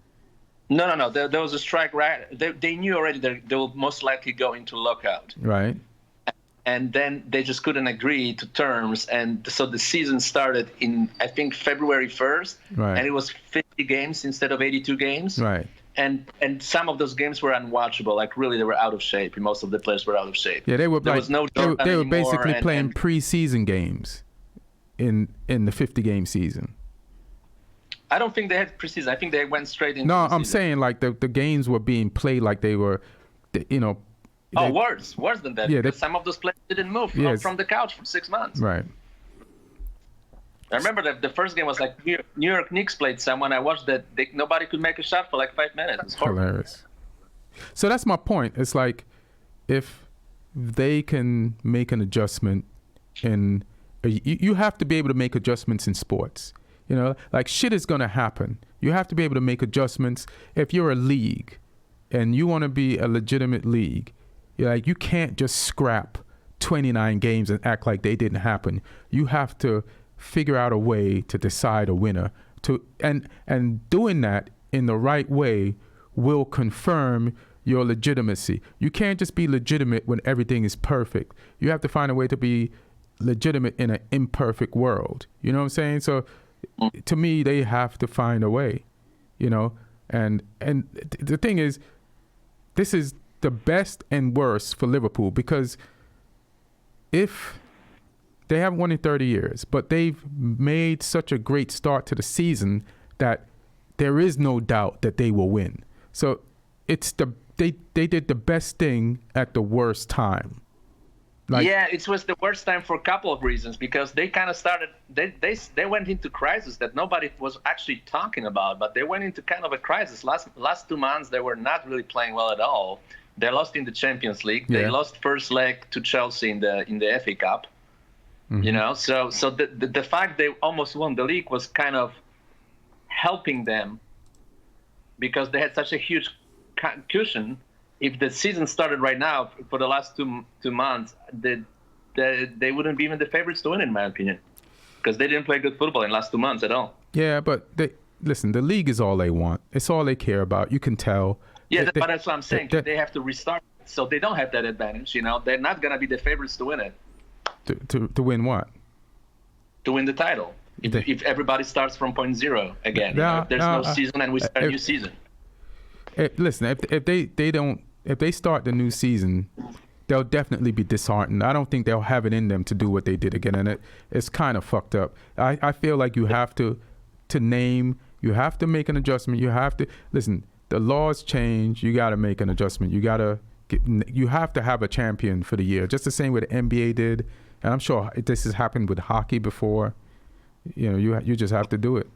No. There was a strike, right? They knew already they will most likely go into lockout. Right. And then they just couldn't agree to terms. And so the season started in, I think, February 1st. Right. And it was 50 games instead of 82 games. Right. And some of those games were unwatchable. Like, really, they were out of shape. Most of the players were out of shape. Yeah, they were. There was no Jordan they were anymore, basically playing preseason games in the 50-game season. I don't think they had preseason. I think they went straight into No, the season. I'm saying like the games were being played like they were, you know. Worse than that. Yeah, because some of those players didn't move from the couch for 6 months. Right. I remember that the first game was like New York Knicks played someone. I watched that. Nobody could make a shot for like 5 minutes. It's hilarious. So that's my point. It's like if they can make an adjustment you have to be able to make adjustments in sports. You know, like shit is going to happen. You have to be able to make adjustments. If you're a league and you want to be a legitimate league, you can't just scrap 29 games and act like they didn't happen. You have to figure out a way to decide a winner. And doing that in the right way will confirm your legitimacy. You can't just be legitimate when everything is perfect. You have to find a way to be legitimate in an imperfect world. You know what I'm saying? So to me, they have to find a way, you know? And the thing is, this is the best and worst for Liverpool, because if they haven't won in 30 years, but they've made such a great start to the season that there is no doubt that they will win. So they did the best thing at the worst time. It was the worst time for a couple of reasons, because they kind of started, they went into crisis that nobody was actually talking about, but they went into kind of a crisis. Last 2 months, they were not really playing well at all. They lost in the Champions League. Yeah. They lost first leg to Chelsea in the FA Cup. Mm-hmm. You know, so the fact they almost won the league was kind of helping them, because they had such a huge cushion. If the season started right now for the last two months, they wouldn't be even the favorites to win, in my opinion, because they didn't play good football in the last 2 months at all. Yeah, but listen, the league is all they want. It's all they care about. You can tell. Yeah, but that's what I'm saying. They have to restart, so they don't have that advantage. You know, they're not gonna be the favorites to win it. To win what? To win the title. If everybody starts from 0 again, if there's no season and we start a new season. Listen, if they start the new season, they'll definitely be disheartened. I don't think they'll have it in them to do what they did again, and it's kind of fucked up. I feel like you have to you have to make an adjustment. You have to listen. The laws change. You got to make an adjustment. You have to have a champion for the year, just the same way the NBA did, and I'm sure this has happened with hockey before. You know, you just have to do it.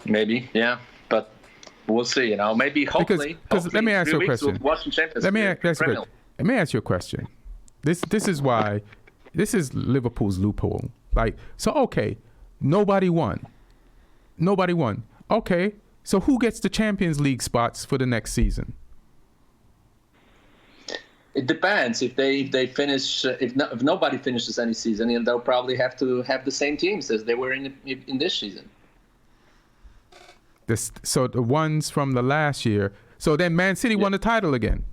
Maybe, yeah. But we'll see, you know. Maybe, hopefully. Because let me ask you a question. Let me ask you a question. This is why. This is Liverpool's loophole. Okay, nobody won. Okay, so who gets the Champions League spots for the next season? It depends. If they finish, if nobody finishes any season, and they'll probably have to have the same teams as they were in this season. So the ones from the last year. So then Man City won the title again.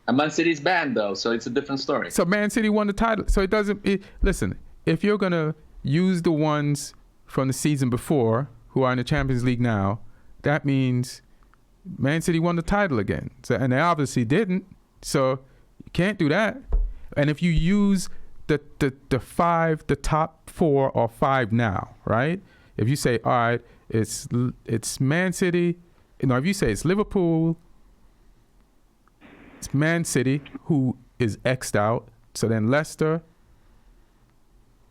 And Man City's banned though, so it's a different story. So Man City won the title. So it doesn't. Listen, if you're gonna use the ones from the season before who are in the Champions League now, that means Man City won the title again. So, and they obviously didn't. So you can't do that. And if you use the top 4 or 5 now, right? If you say, all right, it's Man City, if you say it's Liverpool, it's Man City who is X'd out. So then Leicester,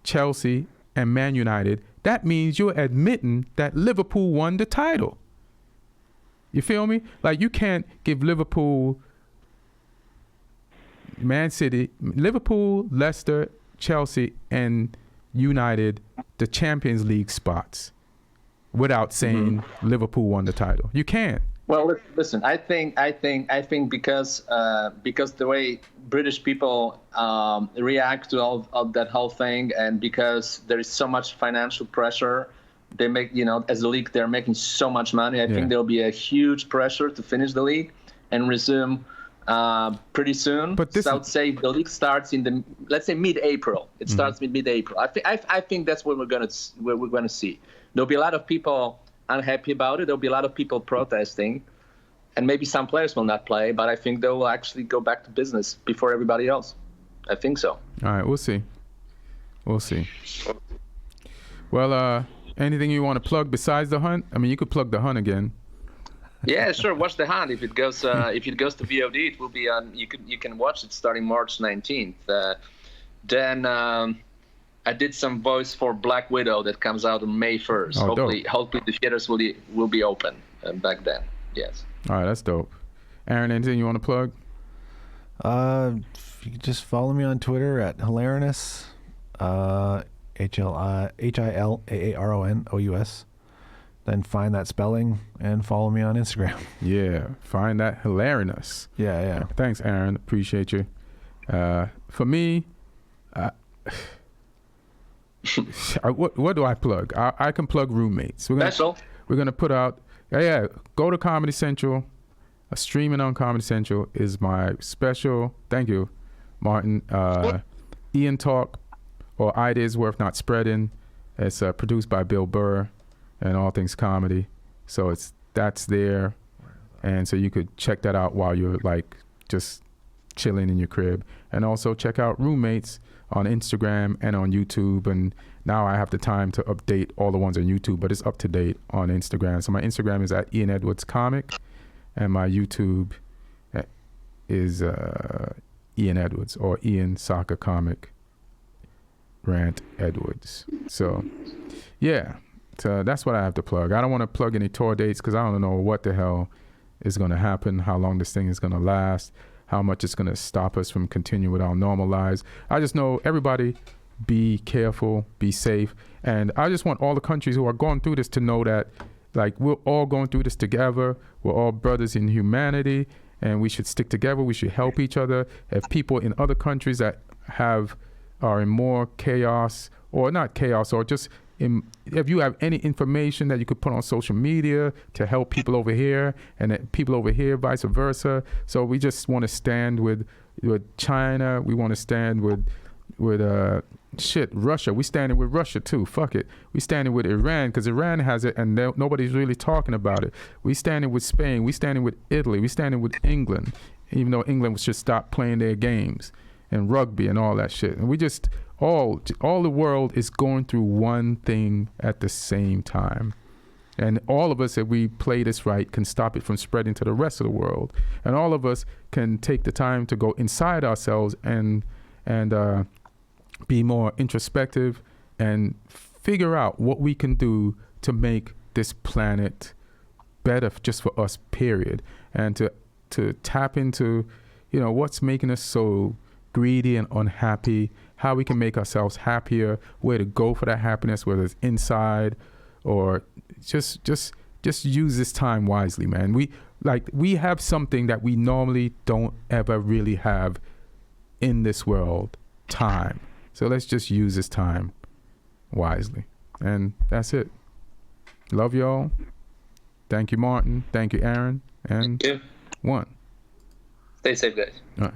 Chelsea, and Man United, that means you're admitting that Liverpool won the title. You feel me? Like, you can't give Liverpool, Man City, Liverpool, Leicester, Chelsea, and United the Champions League spots without saying Liverpool won the title. You can't. Well, listen. I think because the way British people react to all of that whole thing, and because there is so much financial pressure, they make, as a league, they're making so much money. I think there'll be a huge pressure to finish the league and resume pretty soon. But I would say the league starts in let's say mid-April. It starts mid-April. I think that's what we're gonna see. There'll be a lot of people unhappy about it. There'll be a lot of people protesting, and maybe some players will not play, but I think they will actually go back to business before everybody else. I think so. All right, we'll see. Well, anything you want to plug besides the Hunt? I mean, you could plug the Hunt again. Yeah, sure. Watch the Hunt. If it goes to VOD, it will be on. You can watch it starting March 19th. Then I did some voice for Black Widow that comes out on May 1st. Hopefully the theaters will be open back then. Yes. All right, that's dope. Aaron, anything you want to plug? You can just follow me on Twitter at Hilarious, HILAARONOUS. Then find that spelling and follow me on Instagram. Yeah, find that hilarious. Yeah. Thanks, Aaron. Appreciate you. For me, what do I plug? I can plug Roommates. We're gonna put out. Go to Comedy Central. Streaming on Comedy Central is my special. Thank you, Martin. Ian Talk, or Ideas Worth Not Spreading. It's produced by Bill Burr and All Things Comedy. So that's there, and so you could check that out while you're like just chilling in your crib. And also check out Roommates on Instagram and on YouTube. And now I have the time to update all the ones on YouTube, but it's up to date on Instagram. So my Instagram is at Ian Edwards Comic, and my YouTube is Ian Edwards, or Ian Soccer Comic Rant Edwards. So yeah, so that's what I have to plug. I don't want to plug any tour dates because I don't know what the hell is going to happen, how long this thing is going to last, how much it's going to stop us from continuing with our normal lives. I just know everybody be careful, be safe. And I just want all the countries who are going through this to know that, like, we're all going through this together. We're all brothers in humanity, and we should stick together. We should help each other. If people in other countries that are in more chaos, or not chaos, or just if you have any information that you could put on social media to help people over here, and people over here, vice versa. So we just want to stand with China. We want to stand with Russia. We standing with Russia too. Fuck it. We standing with Iran because Iran has it, and nobody's really talking about it. We standing with Spain. We standing with Italy. We standing with England, even though England should stop playing their games and rugby and all that shit. And we just all the world is going through one thing at the same time. And all of us, if we play this right, can stop it from spreading to the rest of the world. And all of us can take the time to go inside ourselves and be more introspective and figure out what we can do to make this planet better just for us, period. And to tap into, what's making us so greedy and unhappy, how we can make ourselves happier, where to go for that happiness, whether it's inside or just use this time wisely, man. We have something that we normally don't ever really have in this world, time. So let's just use this time wisely. And that's it. Love y'all. Thank you, Martin. Thank you, Aaron. And Thank you. one. Stay safe, guys. All right.